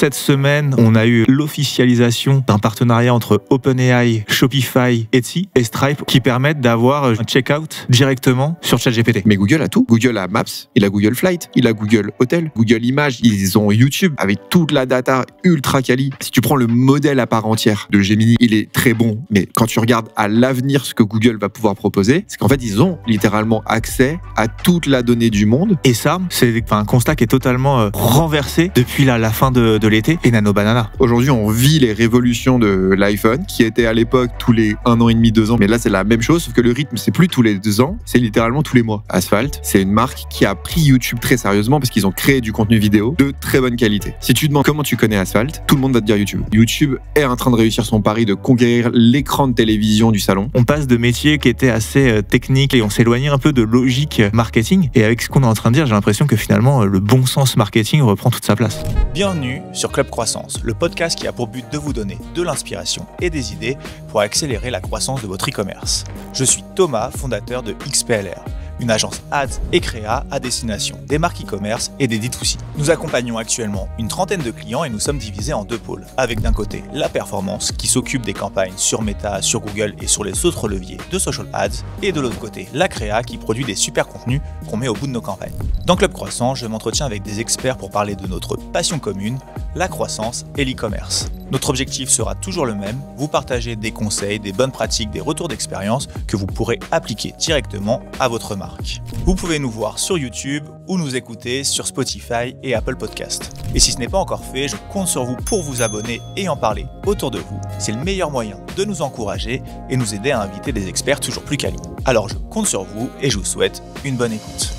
cette semaine, on a eu l'officialisation d'un partenariat entre OpenAI, Shopify, Etsy et Stripe qui permettent d'avoir un checkout directement sur ChatGPT. Mais Google a tout. Google a Maps, il a Google Flight, il a Google Hotel, Google Images, ils ont YouTube avec toute la data ultra quali. Si tu prends le modèle à part entière de Gemini, il est très bon. Mais quand tu regardes à l'avenir ce que Google va pouvoir proposer, c'est qu'en fait, ils ont littéralement accès à toute la donnée du monde. Et ça, c'est un constat qui est totalement renversé depuis la fin de l'été et Nano Banana. Aujourd'hui, on vit les révolutions de l'iPhone, qui était à l'époque tous les 1 an et demi, 2 ans. Mais là, c'est la même chose, sauf que le rythme, c'est plus tous les 2 ans, c'est littéralement tous les mois. Asphalt, c'est une marque qui a pris YouTube très sérieusement parce qu'ils ont créé du contenu vidéo de très bonne qualité. Si tu demandes comment tu connais Asphalt, tout le monde va te dire YouTube. YouTube est en train de réussir son pari de conquérir l'écran de télévision du salon. On passe de métiers qui étaient assez techniques et on s'éloignait un peu de logique marketing. Et avec ce qu'on est en train de dire, j'ai l'impression que finalement, le bon sens marketing reprend toute sa place. Bienvenue sur Club Croissance, le podcast qui a pour but de vous donner de l'inspiration et des idées pour accélérer la croissance de votre e-commerce. Je suis Thomas, fondateur de XPLR, une agence ads et créa à destination des marques e-commerce et des D2C. Nous accompagnons actuellement une trentaine de clients et nous sommes divisés en 2 pôles, avec d'un côté la performance qui s'occupe des campagnes sur Meta, sur Google et sur les autres leviers de social ads, et de l'autre côté la créa qui produit des super contenus qu'on met au bout de nos campagnes. Dans Club Croissant, je m'entretiens avec des experts pour parler de notre passion commune, la croissance et l'e-commerce. Notre objectif sera toujours le même, vous partager des conseils, des bonnes pratiques, des retours d'expérience que vous pourrez appliquer directement à votre marque. Vous pouvez nous voir sur YouTube ou nous écouter sur Spotify et Apple Podcast. Et si ce n'est pas encore fait, je compte sur vous pour vous abonner et en parler autour de vous. C'est le meilleur moyen de nous encourager et nous aider à inviter des experts toujours plus quali. Alors je compte sur vous et je vous souhaite une bonne écoute.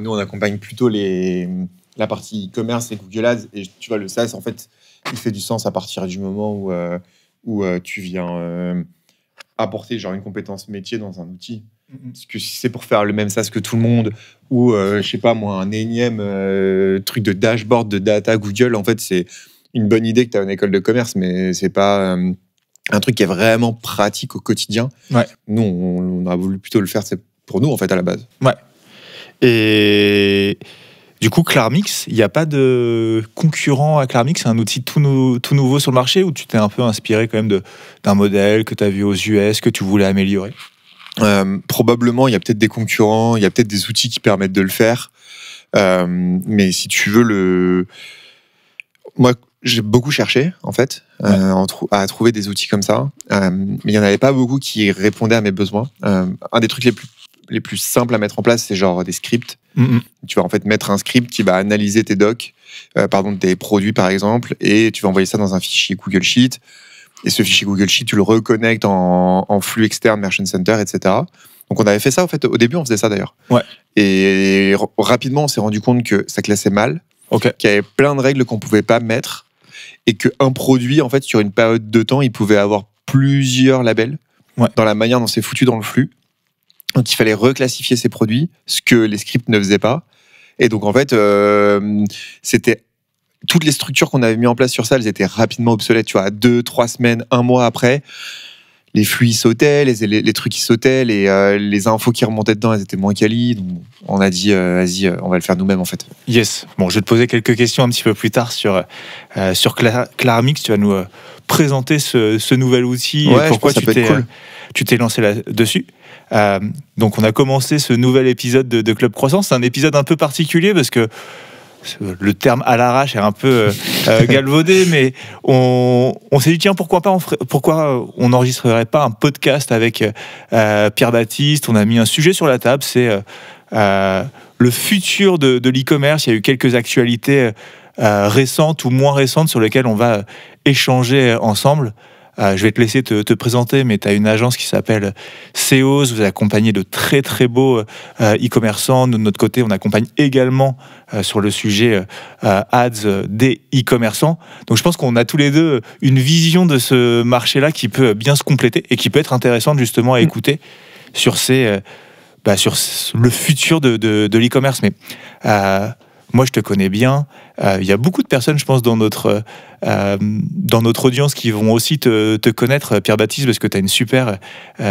Nous, on accompagne plutôt la partie e-commerce et Google Ads. Et tu vois, le SaaS, en fait, il fait du sens à partir du moment où tu viens apporter genre une compétence métier dans un outil. Parce que si c'est pour faire le même SaaS que tout le monde, ou je sais pas moi, un énième truc de dashboard de data Google, en fait, c'est une bonne idée que tu as une école de commerce, mais c'est pas un truc qui est vraiment pratique au quotidien. Ouais. Nous, on a voulu plutôt le faire, c'est pour nous, en fait, à la base. Ouais. Et du coup, Clarmix, il n'y a pas de concurrent à Clarmix, c'est un outil tout nouveau sur le marché, ou tu t'es un peu inspiré quand même d'un modèle que tu as vu aux US, que tu voulais améliorer? Probablement, il y a peut-être des concurrents, il y a peut-être des outils qui permettent de le faire. Mais si tu veux, moi, j'ai beaucoup cherché, en fait, à trouver des outils comme ça. Mais il n'y en avait pas beaucoup qui répondaient à mes besoins. Un des trucs les plus simples à mettre en place, c'est genre des scripts. Tu vas en fait mettre un script qui va analyser tes docs, tes produits par exemple, et tu vas envoyer ça dans un fichier Google Sheet. Et ce fichier Google Sheet, tu le reconnectes en flux externe, Merchant Center, etc. Donc on avait fait ça, en fait, au début, on faisait ça d'ailleurs. Ouais. Et rapidement, on s'est rendu compte que ça classait mal, qu'il y avait plein de règles qu'on ne pouvait pas mettre, et qu'un produit, en fait, sur une période de temps, il pouvait avoir plusieurs labels dans la manière dont c'est foutu dans le flux. Donc il fallait reclassifier ces produits, ce que les scripts ne faisaient pas. Et donc en fait, c'était toutes les structures qu'on avait mis en place sur ça, elles étaient rapidement obsolètes. Tu vois, 2, 3 semaines, 1 mois après, les flux ils sautaient, les trucs ils sautaient, les infos qui remontaient dedans, elles étaient moins quali. Donc on a dit, vas-y, on va le faire nous-mêmes en fait. Yes. Bon, je vais te poser quelques questions un petit peu plus tard sur Clarmix. Tu vas nous présenter ce nouvel outil et pourquoi tu t'es lancé là-dessus. Donc on a commencé ce nouvel épisode de Club Croissance. C'est un épisode un peu particulier parce que le terme à l'arrache est un peu galvaudé, mais on s'est dit tiens, pourquoi on n'enregistrerait pas un podcast avec Pierre Baptiste. On a mis un sujet sur la table, c'est le futur de l'e-commerce. Il y a eu quelques actualités récentes ou moins récentes sur lesquelles on va échanger ensemble. Je vais te laisser te présenter, mais tu as une agence qui s'appelle Seos. Vous accompagnez de très très beaux e-commerçants. De notre côté, on accompagne également sur le sujet ads des e-commerçants. Donc je pense qu'on a tous les deux une vision de ce marché-là qui peut bien se compléter et qui peut être intéressante justement à écouter sur le futur de l'e-commerce. Mais moi, je te connais bien. il y a beaucoup de personnes, je pense, dans notre audience qui vont aussi te connaître, Pierre-Baptiste, parce que tu as une super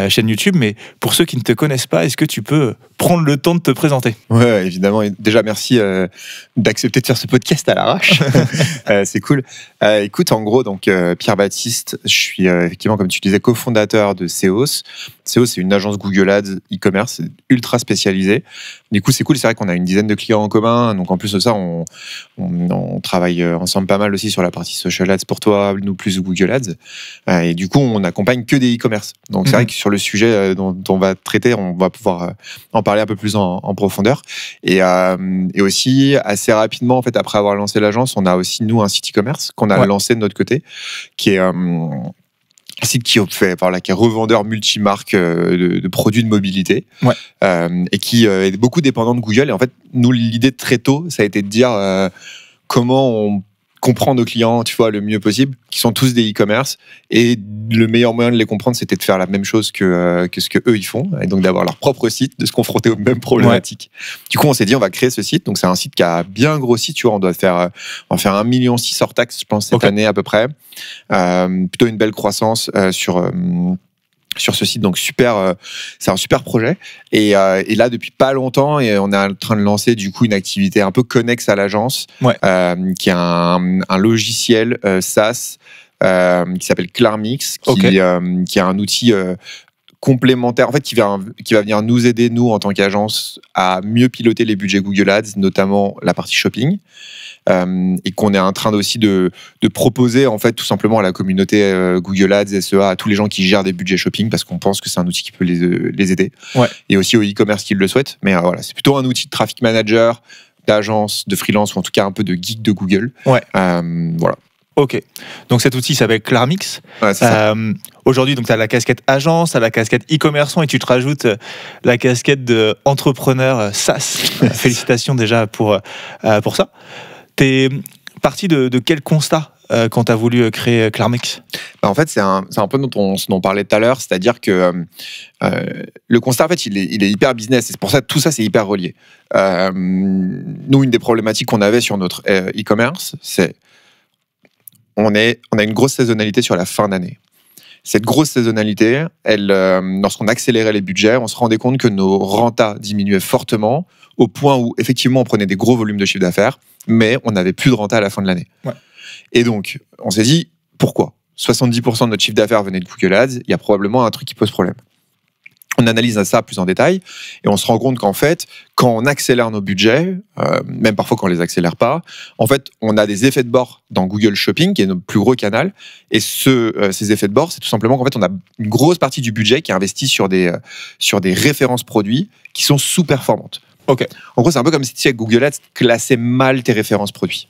chaîne YouTube. Mais pour ceux qui ne te connaissent pas, est-ce que tu peux prendre le temps de te présenter ? Ouais, évidemment. Et déjà, merci d'accepter de faire ce podcast à l'arrache. C'est cool. Écoute, en gros, donc Pierre-Baptiste, je suis effectivement, comme tu disais, cofondateur de Seos. Seos, c'est une agence Google Ads e-commerce ultra spécialisée. Du coup, c'est cool. C'est vrai qu'on a une dizaine de clients en commun. Donc, en plus de ça, on travaille ensemble pas mal aussi sur la partie social ads pour toi, nous plus Google Ads. Et du coup, on accompagne que des e-commerce. Donc, c'est vrai que sur le sujet dont on va traiter, on va pouvoir en parler un peu plus en profondeur. Et aussi, assez rapidement, en fait, après avoir lancé l'agence, on a aussi, nous, un site e-commerce qu'on a lancé de notre côté, qui est un site qui est revendeur multimarque de produits de mobilité et qui est beaucoup dépendant de Google. Et en fait, nous, l'idée très tôt, ça a été de dire comment on comprend nos clients, tu vois, le mieux possible, qui sont tous des e-commerce. Et le meilleur moyen de les comprendre, c'était de faire la même chose que ce que eux ils font, et donc d'avoir leur propre site, de se confronter aux mêmes problématiques. Du coup, on s'est dit, on va créer ce site. Donc, c'est un site qui a bien grossi, tu vois, on doit faire 1,6 million hors taxe, je pense, cette année à peu près. Plutôt une belle croissance sur ce site, donc c'est un super projet. Et là, depuis pas longtemps, et on est en train de lancer du coup une activité un peu connexe à l'agence, qui est un logiciel SaaS qui s'appelle Clarmix, qui est un outil complémentaire, en fait, qui va venir nous aider, nous, en tant qu'agence, à mieux piloter les budgets Google Ads, notamment la partie shopping. Et qu'on est en train aussi de proposer, en fait, tout simplement à la communauté Google Ads, SEA, à tous les gens qui gèrent des budgets shopping, parce qu'on pense que c'est un outil qui peut les aider. Et aussi aux e-commerce qui le souhaitent. Mais voilà, c'est plutôt un outil de traffic manager, d'agence, de freelance, ou en tout cas un peu de geek de Google. Voilà. Ok. Donc cet outil s'appelle Clarmix. C'est ça. Aujourd'hui, tu as la casquette agence, tu as la casquette e-commerçant, et tu te rajoutes la casquette d'entrepreneur SaaS. Félicitations déjà pour ça. T'es parti de quel constat quand tu as voulu créer Clarmix ? En fait, c'est un peu ce dont on parlait tout à l'heure, c'est-à-dire que le constat, en fait, il est hyper business, et c'est pour ça que tout ça, c'est hyper relié. Nous, une des problématiques qu'on avait sur notre e-commerce, c'est on a une grosse saisonnalité sur la fin d'année. Cette grosse saisonnalité, lorsqu'on accélérait les budgets, on se rendait compte que nos rentas diminuaient fortement, au point où, effectivement, on prenait des gros volumes de chiffre d'affaires, mais on n'avait plus de renta à la fin de l'année. Et donc, on s'est dit, pourquoi ? 70% de notre chiffre d'affaires venait de Google Ads, il y a probablement un truc qui pose problème. On analyse ça plus en détail, et on se rend compte qu'en fait, quand on accélère nos budgets, même parfois quand on les accélère pas, en fait, on a des effets de bord dans Google Shopping, qui est notre plus gros canal, et ces effets de bord, c'est tout simplement qu'en fait, on a une grosse partie du budget qui est investi sur des références produits qui sont sous-performantes. En gros, c'est un peu comme si tu, avec Google Ads, classais mal tes références produits.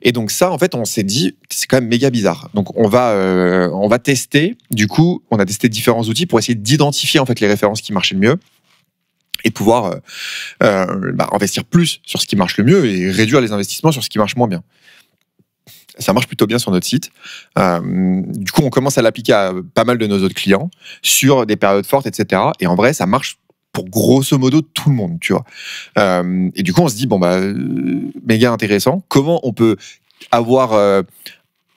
Et donc ça, en fait, on s'est dit, c'est quand même méga bizarre. Donc on va tester. Du coup, on a testé différents outils pour essayer d'identifier en fait les références qui marchaient le mieux et pouvoir investir plus sur ce qui marche le mieux et réduire les investissements sur ce qui marche moins bien. Ça marche plutôt bien sur notre site. Du coup, on commence à l'appliquer à pas mal de nos autres clients sur des périodes fortes, etc. Et en vrai, ça marche pour grosso modo tout le monde, tu vois. Et du coup, on se dit, méga intéressant. Comment on peut avoir une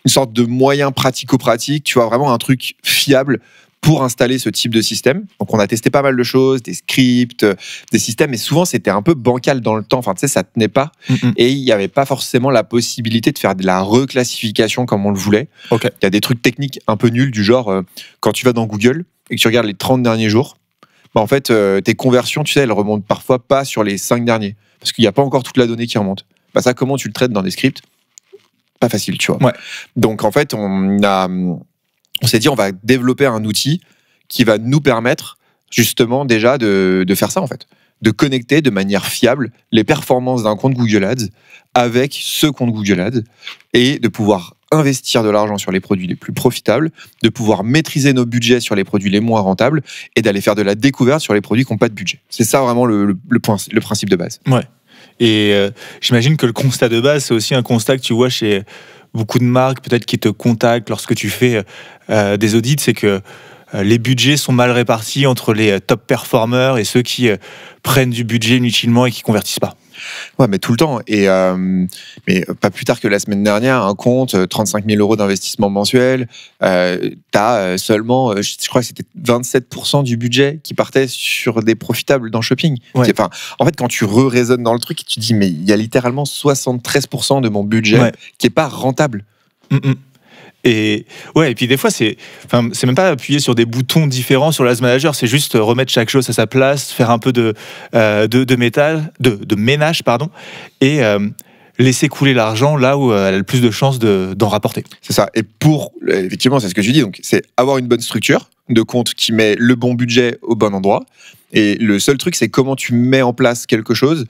sorte de moyen pratico-pratique, tu vois, vraiment un truc fiable pour installer ce type de système. Donc, on a testé pas mal de choses, des scripts, des systèmes, mais souvent, c'était un peu bancal dans le temps. Enfin, tu sais, ça tenait pas. Et il n'y avait pas forcément la possibilité de faire de la reclassification comme on le voulait. Il y a des trucs techniques un peu nuls, du genre, quand tu vas dans Google et que tu regardes les 30 derniers jours, en fait, tes conversions, tu sais, elles remontent parfois pas sur les 5 derniers. Parce qu'il n'y a pas encore toute la donnée qui remonte. Ça, comment tu le traites dans des scripts ? Pas facile, tu vois. Donc, en fait, on s'est dit, on va développer un outil qui va nous permettre, justement, déjà de faire ça, en fait. De connecter de manière fiable les performances d'un compte Google Ads avec ce compte Google Ads et de pouvoir investir de l'argent sur les produits les plus profitables, de pouvoir maîtriser nos budgets sur les produits les moins rentables et d'aller faire de la découverte sur les produits qui n'ont pas de budget. C'est ça vraiment le principe de base. Et j'imagine que le constat de base, c'est aussi un constat que tu vois chez beaucoup de marques, peut-être qui te contactent lorsque tu fais des audits, c'est que les budgets sont mal répartis entre les top performers et ceux qui prennent du budget inutilement et qui ne convertissent pas. Ouais, mais tout le temps. Et mais pas plus tard que la semaine dernière, un compte, 35 000 € d'investissement mensuel, t'as seulement, je crois que c'était 27% du budget qui partait sur des profitables dans Shopping. Ouais. Enfin, en fait, quand tu raisonnes dans le truc, tu te dis, mais il y a littéralement 73% de mon budget qui est pas rentable. Et ouais, et puis des fois c'est même pas appuyer sur des boutons différents sur l'Ads Manager, c'est juste remettre chaque chose à sa place, faire un peu de ménage, pardon, et laisser couler l'argent là où elle a le plus de chances d'en rapporter. C'est ça. Et effectivement, c'est ce que tu dis. Donc, c'est avoir une bonne structure de compte qui met le bon budget au bon endroit. Et le seul truc, c'est comment tu mets en place quelque chose.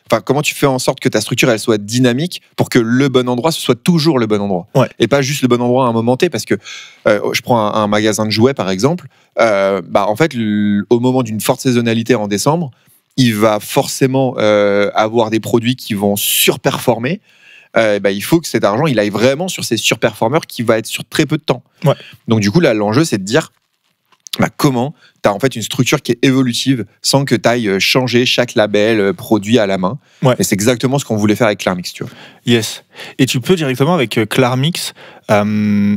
Enfin, comment tu fais en sorte que ta structure elle soit dynamique pour que le bon endroit ce soit toujours le bon endroit et pas juste le bon endroit à un moment T. Parce que je prends un magasin de jouets par exemple, en fait au moment d'une forte saisonnalité en décembre, il va forcément avoir des produits qui vont surperformer. Il faut que cet argent il aille vraiment sur ces surperformeurs qui va être sur très peu de temps. Donc du coup là l'enjeu c'est de dire comment tu as en fait une structure qui est évolutive sans que tu ailles changer chaque label produit à la main. Et c'est exactement ce qu'on voulait faire avec Clarmix, tu vois. Yes. Et tu peux directement avec Clarmix, je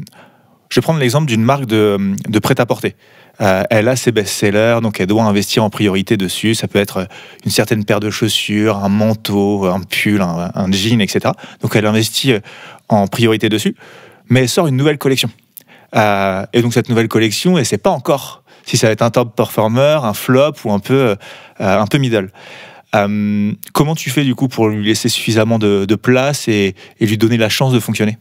vais prendre l'exemple d'une marque de prêt-à-porter. Elle a ses best-sellers, donc elle doit investir en priorité dessus. Ça peut être une certaine paire de chaussures, un manteau, un pull, un jean, etc. Donc elle investit en priorité dessus, mais elle sort une nouvelle collection. Et donc cette nouvelle collection, et c'est pas encore si ça va être un top performer, un flop ou un peu middle. Comment tu fais du coup pour lui laisser suffisamment de place et lui donner la chance de fonctionner?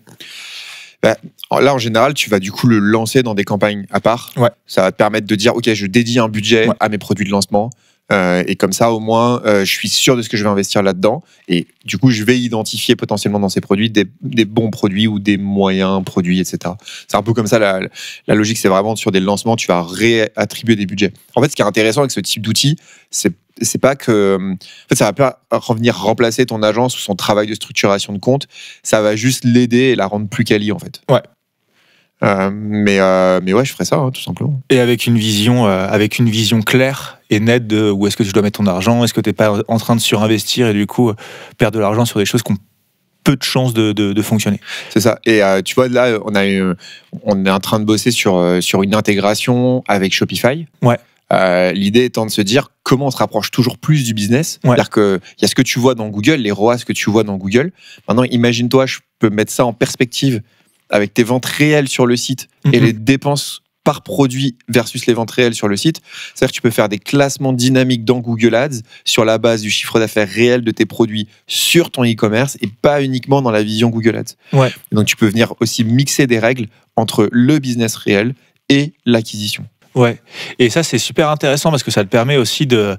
Là, en général, tu vas du coup le lancer dans des campagnes à part. Ça va te permettre de dire, ok, je dédie un budget à mes produits de lancement. Et comme ça, au moins, je suis sûr de ce que je vais investir là-dedans. Et du coup, je vais identifier potentiellement dans ces produits des bons produits ou des moyens produits, etc. C'est un peu comme ça, la logique, c'est vraiment sur des lancements, tu vas réattribuer des budgets. En fait, ce qui est intéressant avec ce type d'outil, c'est pas que... En fait, ça va pas revenir remplacer ton agence ou son travail de structuration de compte. Ça va juste l'aider et la rendre plus quali, en fait. Mais ouais, je ferais ça, tout simplement. Et avec une vision claire et nette de où est-ce que tu dois mettre ton argent, est-ce que tu n'es pas en train de surinvestir et du coup perdre de l'argent sur des choses qui ont peu de chances de fonctionner. C'est ça. Et tu vois, là, on est en train de bosser sur une intégration avec Shopify. L'idée étant de se dire comment on se rapproche toujours plus du business. C'est-à-dire qu'il y a ce que tu vois dans Google, les ROAS que tu vois dans Google. Maintenant, imagine-toi, je peux mettre ça en perspective avec tes ventes réelles sur le site et les dépenses par produit versus les ventes réelles sur le site. C'est-à-dire que tu peux faire des classements dynamiques dans Google Ads sur la base du chiffre d'affaires réel de tes produits sur ton e-commerce et pas uniquement dans la vision Google Ads. Donc tu peux venir aussi mixer des règles entre le business réel et l'acquisition. Et ça c'est super intéressant parce que ça te permet aussi de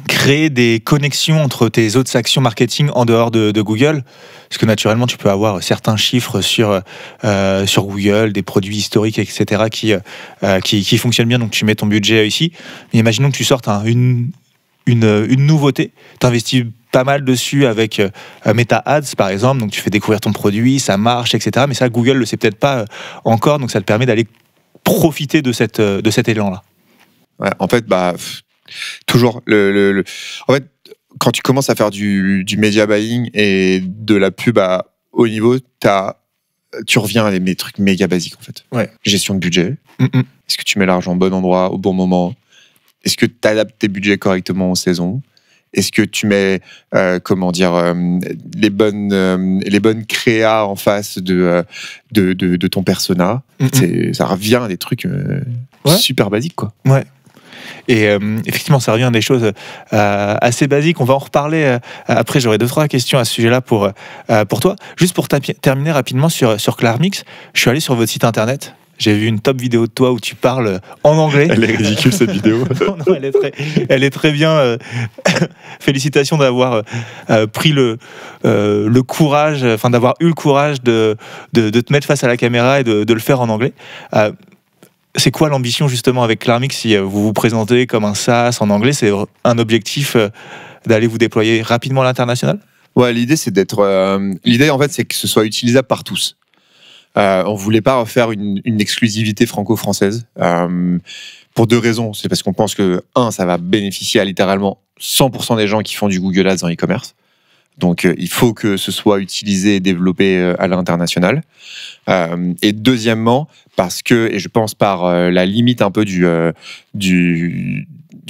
créer des connexions entre tes autres actions marketing en dehors de Google, parce que naturellement tu peux avoir certains chiffres sur Google, des produits historiques, etc. qui fonctionnent bien, donc tu mets ton budget ici. Mais imaginons que tu sortes une nouveauté, tu investis pas mal dessus avec Meta Ads par exemple, donc tu fais découvrir ton produit, ça marche, etc. Mais ça Google le sait peut-être pas encore, donc ça te permet d'aller profiter de cet élan-là. En fait, toujours en fait, quand tu commences à faire du media buying et de la pub à haut niveau, tu reviens à des trucs méga basiques en fait. Gestion de budget. Est-ce que tu mets l'argent au bon endroit, au bon moment? Est-ce que tu adaptes tes budgets correctement aux saisons? Est-ce que tu mets les bonnes créas en face de ton persona? Ça revient à des trucs super basiques, quoi. Et effectivement, ça revient à des choses assez basiques. On va en reparler après. J'aurai 2-3 questions à ce sujet-là pour toi. Juste pour terminer rapidement sur Clarmix, je suis allé sur votre site internet. J'ai vu une top vidéo de toi où tu parles en anglais. Elle est ridicule cette vidéo. Non, elle est très bien. Félicitations d'avoir pris le courage, enfin d'avoir eu le courage de te mettre face à la caméra et de le faire en anglais. C'est quoi l'ambition justement avec Clarmix si vous vous présentez comme un SaaS en anglais? C'est un objectif d'aller vous déployer rapidement à l'international? L'idée c'est l'idée en fait c'est que ce soit utilisable par tous. On voulait pas refaire une exclusivité franco-française pour 2 raisons. C'est parce qu'on pense que, ça va bénéficier à littéralement 100% des gens qui font du Google Ads dans e-commerce. Donc, il faut que ce soit utilisé et développé à l'international. Et deuxièmement, parce que, et je pense par la limite un peu du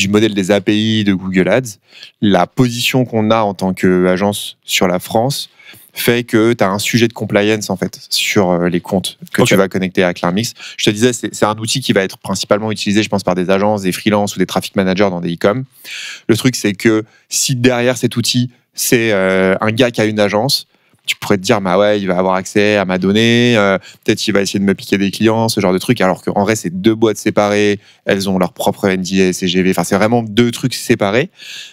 modèle des API de Google Ads, la position qu'on a en tant qu'agence sur la France fait que tu as un sujet de compliance en fait sur les comptes que tu vas connecter à Clarmix. Je te disais, c'est un outil qui va être principalement utilisé, je pense, par des agences, des freelances ou des traffic managers dans des e-com. Le truc, c'est que si derrière cet outil, c'est un gars qui a une agence, tu pourrais te dire, bah ouais, il va avoir accès à ma donnée, peut-être qu'il va essayer de me piquer des clients, ce genre de truc, alors qu'en vrai, c'est 2 boîtes séparées, elles ont leur propre NDA, CGV, enfin, c'est vraiment 2 trucs séparés.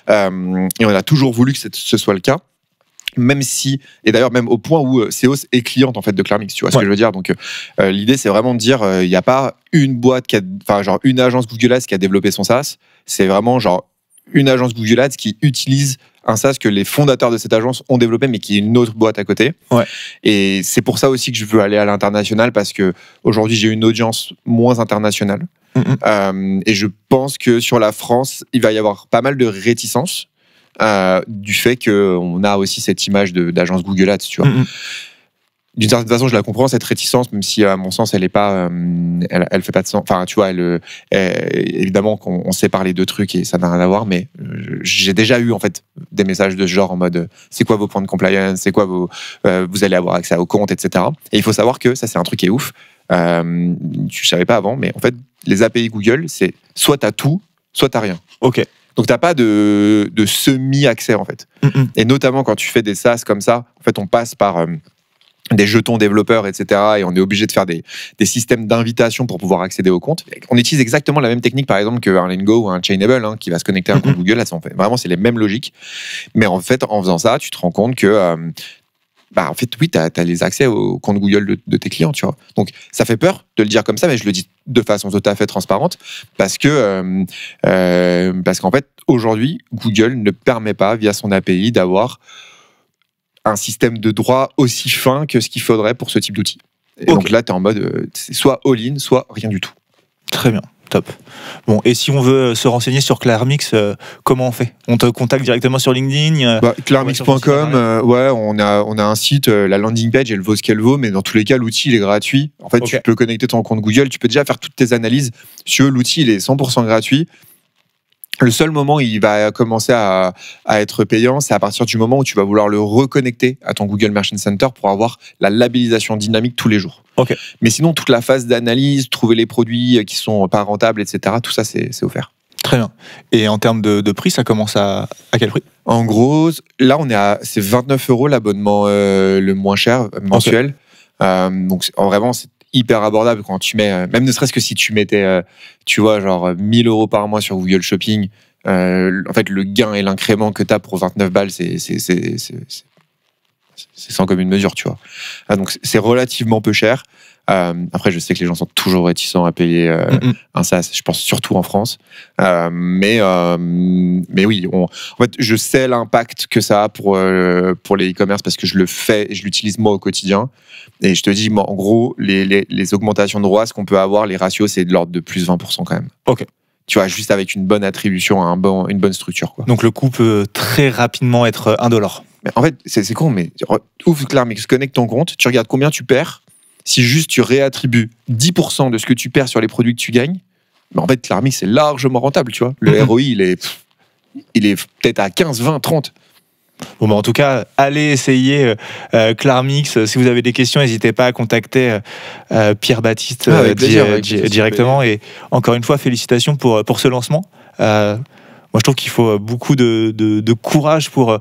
Et on a toujours voulu que ce soit le cas. Même si, et d'ailleurs même au point où Seos est cliente en fait de Clarmix, tu vois ce que je veux dire. Donc l'idée c'est vraiment de dire il n'y a pas une boîte une agence Google Ads qui a développé son SaaS, c'est vraiment genre une agence Google Ads qui utilise un SaaS que les fondateurs de cette agence ont développé mais qui est une autre boîte à côté. Et c'est pour ça aussi que je veux aller à l'international, parce que aujourd'hui j'ai une audience moins internationale. Et je pense que sur la France il va y avoir pas mal de réticences. Du fait qu'on a aussi cette image d'agence Google Ads, tu vois. D'une certaine façon, je la comprends, cette réticence, même si à mon sens, elle est pas, elle fait pas de sens. Enfin, tu vois, évidemment qu'on sépare les 2 trucs et ça n'a rien à voir, mais j'ai déjà eu en fait des messages de ce genre en mode c'est quoi vos points de compliance, c'est quoi vous allez avoir accès au compte, etc. Et il faut savoir que ça, c'est un truc qui est ouf. Tu savais pas avant, mais en fait, les API Google, c'est soit t'as tout, soit t'as rien. Ok. Donc, tu n'as pas de semi-accès, en fait. Et notamment, quand tu fais des SaaS comme ça, en fait, on passe par des jetons développeurs, etc. Et on est obligé de faire des systèmes d'invitation pour pouvoir accéder au compte. On utilise exactement la même technique, par exemple, qu'un Lengo ou un Chainable, qui va se connecter à un compte Google. Là, vraiment, c'est les mêmes logiques. Mais en fait, en faisant ça, tu te rends compte que... en fait, oui, tu as les accès au compte Google de tes clients, tu vois. Donc, ça fait peur de le dire comme ça, mais je le dis de façon tout à fait transparente, parce qu'en fait, aujourd'hui, Google ne permet pas, via son API, d'avoir un système de droit aussi fin que ce qu'il faudrait pour ce type d'outil. Et donc là, tu es en mode, c'est soit all-in, soit rien du tout. Très bien. Top. Bon, et si on veut se renseigner sur Clarmix, comment on fait? On te contacte directement sur LinkedIn? Clarmix.com, on a un site, la landing page, elle vaut ce qu'elle vaut, mais dans tous les cas, l'outil, il est gratuit. En fait, tu peux connecter ton compte Google, tu peux déjà faire toutes tes analyses. Si l'outil, il est 100% gratuit. Le seul moment où il va commencer à être payant, c'est à partir du moment où tu vas vouloir le reconnecter à ton Google Merchant Center pour avoir la labellisation dynamique tous les jours. Mais sinon, toute la phase d'analyse, trouver les produits qui sont pas rentables, etc., tout ça, c'est offert. Très bien. Et en termes de prix, ça commence à quel prix? En gros, là, c'est 29 € l'abonnement le moins cher mensuel. Donc, vraiment, c'est hyper abordable quand tu mets, même ne serait-ce que si tu mettais, tu vois, genre 1 000 € par mois sur Google Shopping, en fait, le gain et l'incrément que tu as pour 29 balles, c'est sans commune mesure, tu vois. Donc, c'est relativement peu cher. Après, je sais que les gens sont toujours réticents à payer un SaaS, je pense surtout en France. Mais oui, en fait, je sais l'impact que ça a pour les e-commerce parce que je le fais et je l'utilise moi au quotidien. Et je te dis, en gros, les augmentations de ROAS qu'on peut avoir, les ratios, c'est de l'ordre de plus 20% quand même. Tu vois, juste avec une bonne attribution à une bonne structure, quoi. Donc le coût peut très rapidement être $1. Mais en fait, c'est con, mais ouvre Clarmix, connecte ton compte, tu regardes combien tu perds. Si juste tu réattribues 10% de ce que tu perds sur les produits que tu gagnes, en fait, Clarmix, c'est largement rentable, tu vois. Le ROI, il est peut-être à 15, 20, 30. Bon, en tout cas, allez essayer Clarmix. Si vous avez des questions, n'hésitez pas à contacter Pierre-Baptiste directement. Et encore une fois, félicitations pour ce lancement. Moi, je trouve qu'il faut beaucoup de courage pour...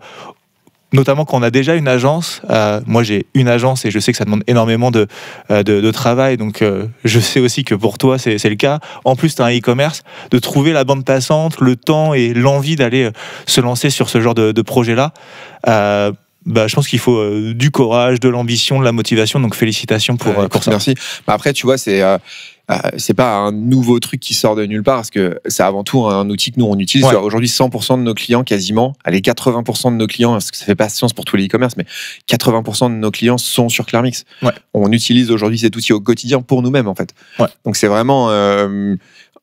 Notamment quand on a déjà une agence. Moi, j'ai une agence et je sais que ça demande énormément de travail. Donc, je sais aussi que pour toi, c'est le cas. En plus, tu as un e-commerce. De trouver la bande passante, le temps et l'envie d'aller se lancer sur ce genre de projet-là, je pense qu'il faut du courage, de l'ambition, de la motivation. Donc, félicitations pour ça. Merci. Après, tu vois, c'est pas un nouveau truc qui sort de nulle part, parce que c'est avant tout un outil que nous on utilise. Aujourd'hui, 100% de nos clients, quasiment, 80% de nos clients, parce que ça fait pas sens pour tous les e-commerce, mais 80% de nos clients sont sur Clarmix. On utilise aujourd'hui cet outil au quotidien pour nous-mêmes, en fait. Donc c'est vraiment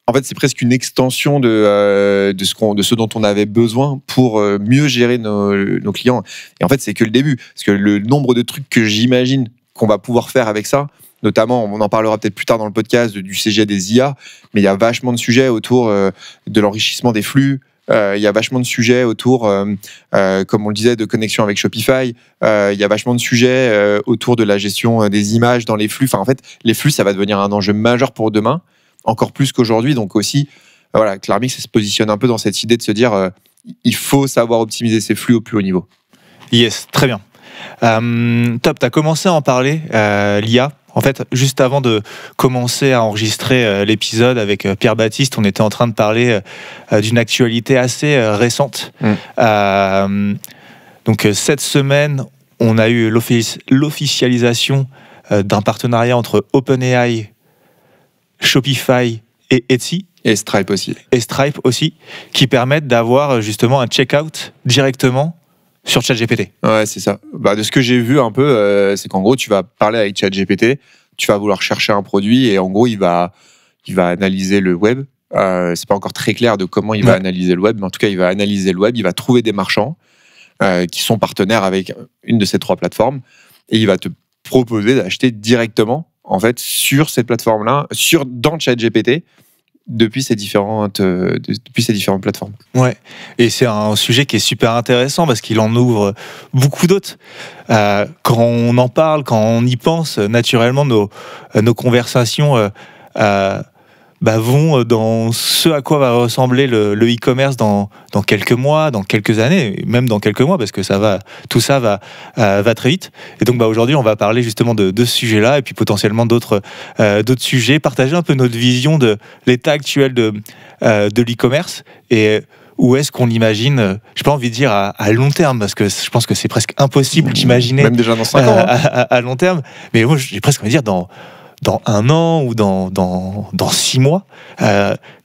En fait, c'est presque une extension de ce dont on avait besoin pour mieux gérer nos clients. Et en fait, c'est que le début. Parce que le nombre de trucs que j'imagine qu'on va pouvoir faire avec ça, notamment, on en parlera peut-être plus tard dans le podcast, du CG des IA, mais il y a vachement de sujets autour de l'enrichissement des flux. Il y a vachement de sujets autour, comme on le disait, de connexion avec Shopify. Il y a vachement de sujets autour de la gestion des images dans les flux. Enfin, en fait, les flux, ça va devenir un enjeu majeur pour demain, encore plus qu'aujourd'hui. Donc aussi, voilà, Klarmix se positionne un peu dans cette idée de se dire il faut savoir optimiser ses flux au plus haut niveau. Yes, très bien. Top, tu as commencé à en parler, l'IA. En fait, juste avant de commencer à enregistrer l'épisode avec Pierre-Baptiste, on était en train de parler d'une actualité assez récente. Donc cette semaine, on a eu l'officialisation d'un partenariat entre OpenAI, Shopify et Etsy. Et Stripe aussi. Qui permettent d'avoir justement un checkout directement sur ChatGPT. Ouais, c'est ça. De ce que j'ai vu un peu, c'est qu'en gros, tu vas parler avec ChatGPT, tu vas vouloir chercher un produit et en gros, il va analyser le web. C'est pas encore très clair de comment il va analyser le web, mais en tout cas, il va analyser le web, il va trouver des marchands qui sont partenaires avec une de ces 3 plateformes et il va te proposer d'acheter directement en fait sur cette plateforme-là, dans ChatGPT. Depuis ces différentes plateformes. Ouais, et c'est un sujet qui est super intéressant parce qu'il en ouvre beaucoup d'autres. Quand on en parle, quand on y pense, naturellement, nos conversations vont dans ce à quoi va ressembler le e-commerce dans quelques mois, dans quelques années, même dans quelques mois, parce que tout ça va très vite. Et donc aujourd'hui, on va parler justement de ce sujet-là, et puis potentiellement d'autres sujets, partager un peu notre vision de l'état actuel de l'e-commerce, et où est-ce qu'on l'imagine, j'ai pas envie de dire à long terme, parce que je pense que c'est presque impossible d'imaginer. Même déjà dans 5 ans. À long terme, mais moi j'ai presque envie de dire dans 1 an ou dans 6 mois,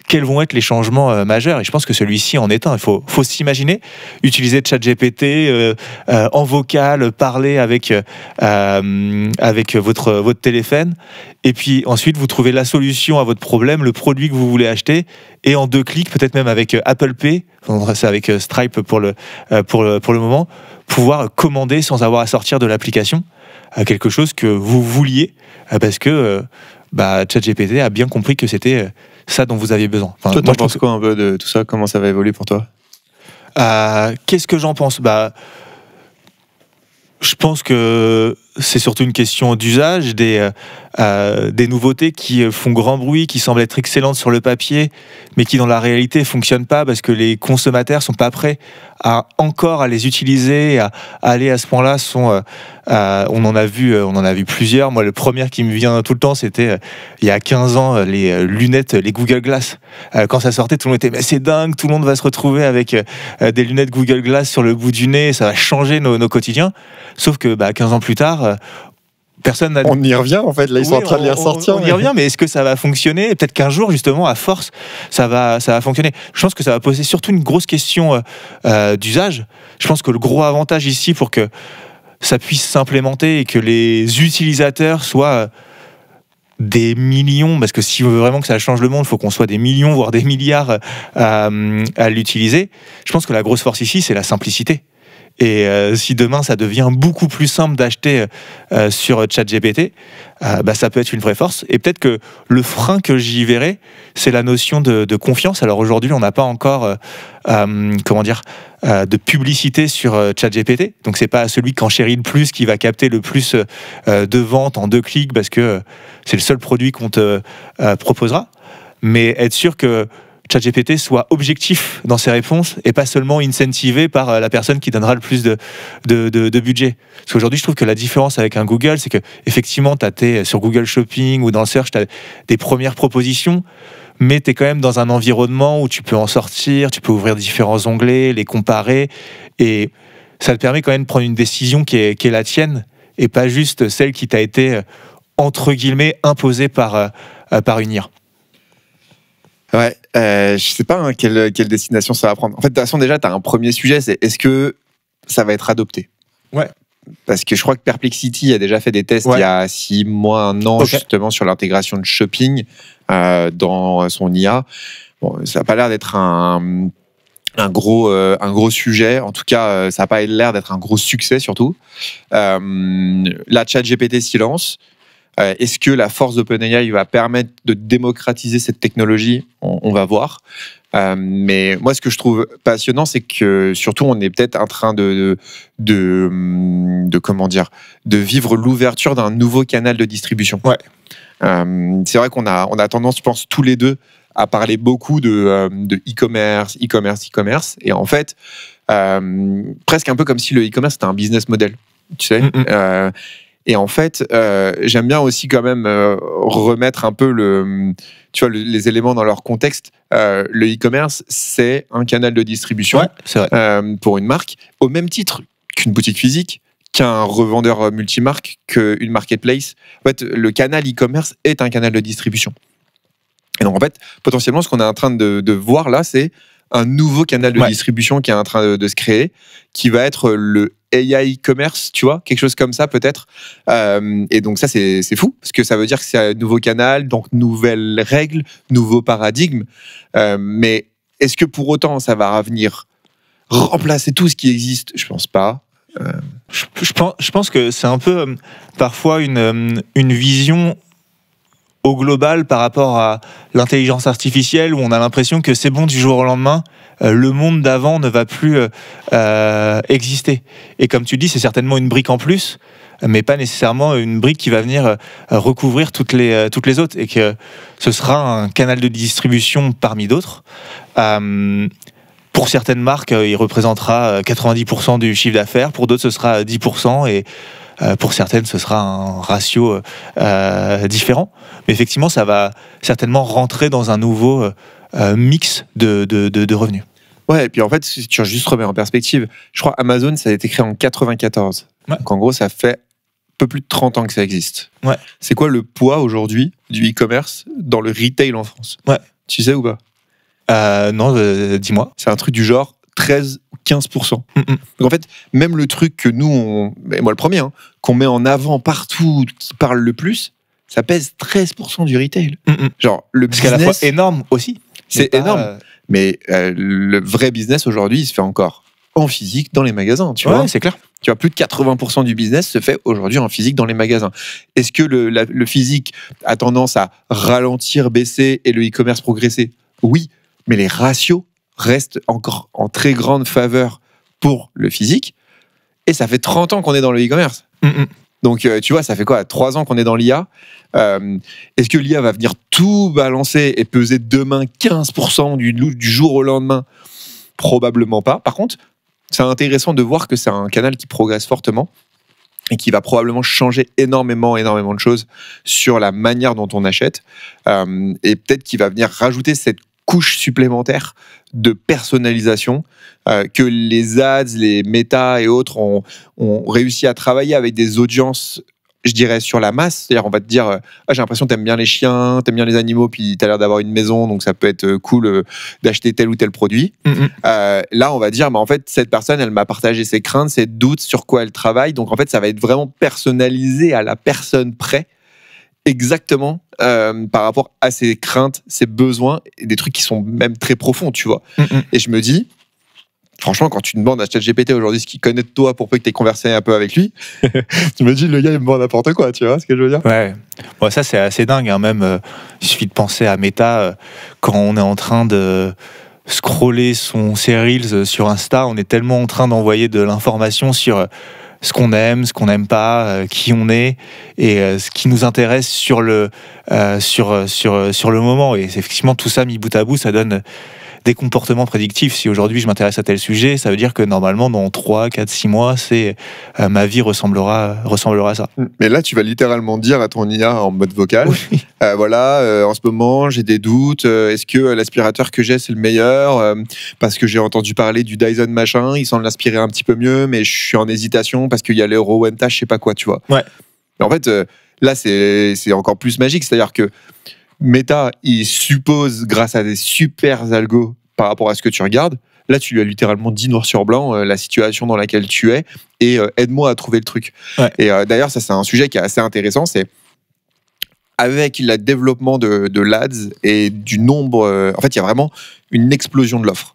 quels vont être les changements majeurs. Et je pense que celui-ci en est un. Il faut s'imaginer, utiliser ChatGPT en vocal, parler avec votre téléphone, et puis ensuite vous trouvez la solution à votre problème, le produit que vous voulez acheter, et en 2 clics, peut-être même avec Apple Pay, c'est avec Stripe pour le moment, pouvoir commander sans avoir à sortir de l'application quelque chose que vous vouliez, parce que ChatGPT a bien compris que c'était ça dont vous aviez besoin. Enfin, toi, t'en penses quoi un peu de tout ça? Comment ça va évoluer pour toi? Qu'est-ce que j'en pense? Je pense que c'est surtout une question d'usage, des nouveautés qui font grand bruit, qui semblent être excellentes sur le papier, mais qui dans la réalité ne fonctionnent pas parce que les consommateurs ne sont pas prêts encore à les utiliser, à aller à ce point-là. On en a vu plusieurs. Moi, le premier qui me vient tout le temps, c'était il y a 15 ans, les lunettes, les Google Glass. Quand ça sortait, tout le monde était « mais c'est dingue, tout le monde va se retrouver avec des lunettes Google Glass sur le bout du nez, ça va changer nos quotidiens ». Sauf que 15 ans plus tard, personne n'a... On y revient en fait, là ils sont en train de les ressortir. On y revient, mais est-ce que ça va fonctionner? Peut-être qu'un jour justement, à force, ça va fonctionner. Je pense que ça va poser surtout une grosse question d'usage. Je pense que le gros avantage ici pour que ça puisse s'implémenter et que les utilisateurs soient des millions, parce que si on veut vraiment que ça change le monde, il faut qu'on soit des millions, voire des milliards à l'utiliser. Je pense que la grosse force ici, c'est la simplicité. Et si demain ça devient beaucoup plus simple d'acheter sur ChatGPT, ça peut être une vraie force. Et peut-être que le frein que j'y verrai, c'est la notion de confiance. Alors aujourd'hui, on n'a pas encore de publicité sur ChatGPT. Donc c'est pas celui qui enchérit le plus qui va capter le plus de ventes en 2 clics parce que c'est le seul produit qu'on te proposera. Mais être sûr que ChatGPT soit objectif dans ses réponses et pas seulement incentivé par la personne qui donnera le plus de budget. Parce qu'aujourd'hui, je trouve que la différence avec un Google, c'est que effectivement, sur Google Shopping ou dans le search, tu as des premières propositions, mais tu es quand même dans un environnement où tu peux en sortir, tu peux ouvrir différents onglets, les comparer, et ça te permet quand même de prendre une décision qui est la tienne et pas juste celle qui t'a été, entre guillemets, imposée par une IA. Ouais, je sais pas quelle destination ça va prendre. En fait, de toute façon, déjà, tu as un premier sujet, c'est est-ce que ça va être adopté? Ouais. Parce que je crois que Perplexity a déjà fait des tests il y a 6 mois, 1 an, justement, sur l'intégration de shopping. dans son IA. Bon, ça n'a pas l'air d'être un gros sujet. En tout cas, ça n'a pas l'air d'être un gros succès, surtout. La ChatGPT s'y lance. Est-ce que la force d'OpenAI va permettre de démocratiser cette technologie ? On va voir. Mais moi, ce que je trouve passionnant, c'est que surtout, on est peut-être en train de vivre l'ouverture d'un nouveau canal de distribution. Ouais. C'est vrai qu'on a tendance, je pense, tous les deux, à parler beaucoup de e-commerce. Et en fait, presque un peu comme si le e-commerce était un business model. Tu sais. Et en fait, j'aime bien aussi quand même remettre un peu les éléments dans leur contexte. Le e-commerce, c'est un canal de distribution pour une marque, au même titre qu'une boutique physique, qu'un revendeur multimarque, qu'une marketplace. En fait, le canal e-commerce est un canal de distribution. Et donc, en fait, potentiellement, ce qu'on est en train de voir là, c'est un nouveau canal de distribution qui est en train de se créer, qui va être le AI commerce, tu vois, quelque chose comme ça peut-être. Et donc ça, c'est fou, parce que ça veut dire que c'est un nouveau canal, donc nouvelles règles, nouveau paradigme. Mais est-ce que pour autant, ça va venir remplacer tout ce qui existe ? Je pense pas. Je pense que c'est un peu parfois une vision au global par rapport à l'intelligence artificielle, où on a l'impression que c'est bon du jour au lendemain, le monde d'avant ne va plus exister. Et comme tu dis, c'est certainement une brique en plus, mais pas nécessairement une brique qui va venir recouvrir toutes les autres, et que ce sera un canal de distribution parmi d'autres. Pour certaines marques, il représentera 90% du chiffre d'affaires, pour d'autres ce sera 10%, et pour certaines, ce sera un ratio différent. Mais effectivement, ça va certainement rentrer dans un nouveau mix de revenus. Ouais, et puis en fait, si tu juste remets en perspective, je crois Amazon, ça a été créé en 94. Ouais. Donc en gros, ça fait un peu plus de 30 ans que ça existe. Ouais. C'est quoi le poids aujourd'hui du e-commerce dans le retail en France ? Ouais. Tu sais ou pas ? Non, dis-moi. C'est un truc du genre 13 ou 15%. Donc en fait, même le truc que nous, moi le premier, qu'on met en avant partout, qui parle le plus, ça pèse 13% du retail. Genre, le business... C'est à la fois énorme aussi. C'est énorme. Mais le vrai business aujourd'hui, il se fait encore en physique dans les magasins. Tu vois, c'est clair. Tu vois, plus de 80% du business se fait aujourd'hui en physique dans les magasins. Est-ce que le physique a tendance à ralentir, baisser et le e-commerce progresser ? Oui, mais les ratios restent encore en très grande faveur pour le physique. Et ça fait 30 ans qu'on est dans le e-commerce. Donc, tu vois, ça fait quoi ? 3 ans qu'on est dans l'IA. Est-ce que l'IA va venir tout balancer et peser demain 15% du jour au lendemain ? Probablement pas. Par contre, c'est intéressant de voir que c'est un canal qui progresse fortement et qui va probablement changer énormément de choses sur la manière dont on achète. Et peut-être qu'il va venir rajouter cette couche supplémentaire de personnalisation que les ads, les méta et autres ont réussi à travailler avec des audiences, je dirais, sur la masse. C'est-à-dire, on va te dire, j'ai l'impression que t'aimes bien les chiens, t'aimes bien les animaux, puis t'as l'air d'avoir une maison, donc ça peut être cool d'acheter tel ou tel produit. Là, on va dire, en fait, cette personne, elle m'a partagé ses craintes, ses doutes, sur quoi elle travaille. Donc, en fait, ça va être vraiment personnalisé à la personne près, exactement par rapport à ses craintes, ses besoins, et des trucs qui sont même très profonds, tu vois. Et je me dis, franchement, quand tu demandes à ChatGPT aujourd'hui ce qu'il connaît de toi pour peu que tu aies conversé un peu avec lui, tu me dis, le gars, il me demande n'importe quoi, tu vois ce que je veux dire ? Ouais. Bon, ça, c'est assez dingue, hein. Même, il suffit de penser à Meta, quand on est en train de scroller ses Reels sur Insta, on est tellement en train d'envoyer de l'information sur ce qu'on aime, ce qu'on n'aime pas, qui on est, et ce qui nous intéresse sur le moment. Et effectivement, tout ça mis bout à bout, ça donne des comportements prédictifs. Si aujourd'hui je m'intéresse à tel sujet, ça veut dire que normalement dans 3, 4, 6 mois, ma vie ressemblera à ça. Mais là, tu vas littéralement dire à ton IA en mode vocal, oui. En ce moment, j'ai des doutes, est-ce que l'aspirateur que j'ai, c'est le meilleur ? Parce que j'ai entendu parler du Dyson machin, il semble l'aspirer un petit peu mieux, mais je suis en hésitation parce qu'il y a les Rowenta, je sais pas quoi, tu vois. Ouais. Mais en fait, là, c'est encore plus magique, c'est-à-dire que Meta, il suppose, grâce à des super algos par rapport à ce que tu regardes, là, tu lui as littéralement dit noir sur blanc la situation dans laquelle tu es et aide-moi à trouver le truc. Ouais. Et d'ailleurs, ça, c'est un sujet qui est assez intéressant. C'est avec le développement de l'ADS et du nombre... en fait, il y a vraiment une explosion de l'offre.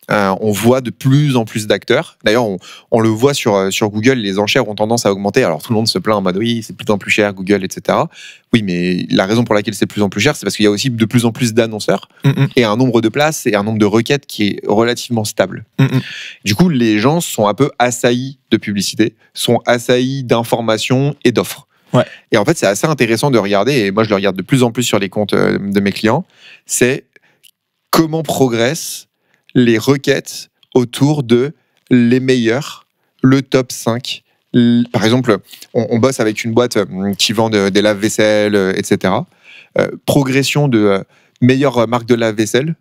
On voit de plus en plus d'acteurs. D'ailleurs, on le voit sur Google, les enchères ont tendance à augmenter. Alors, tout le monde se plaint en mode oui, c'est de plus en plus cher, Google, etc. Oui, mais la raison pour laquelle c'est de plus en plus cher, c'est parce qu'il y a aussi de plus en plus d'annonceurs et un nombre de places et un nombre de requêtes qui est relativement stable. Du coup, les gens sont un peu assaillis de publicité, sont assaillis d'informations et d'offres. Ouais. Et en fait, c'est assez intéressant de regarder, et moi, je le regarde de plus en plus sur les comptes de mes clients, c'est comment progressent les requêtes autour de les meilleurs, le top 5. Par exemple, on bosse avec une boîte qui vend des lave-vaisselle, etc. Progression de meilleure marque de lave-vaisselle.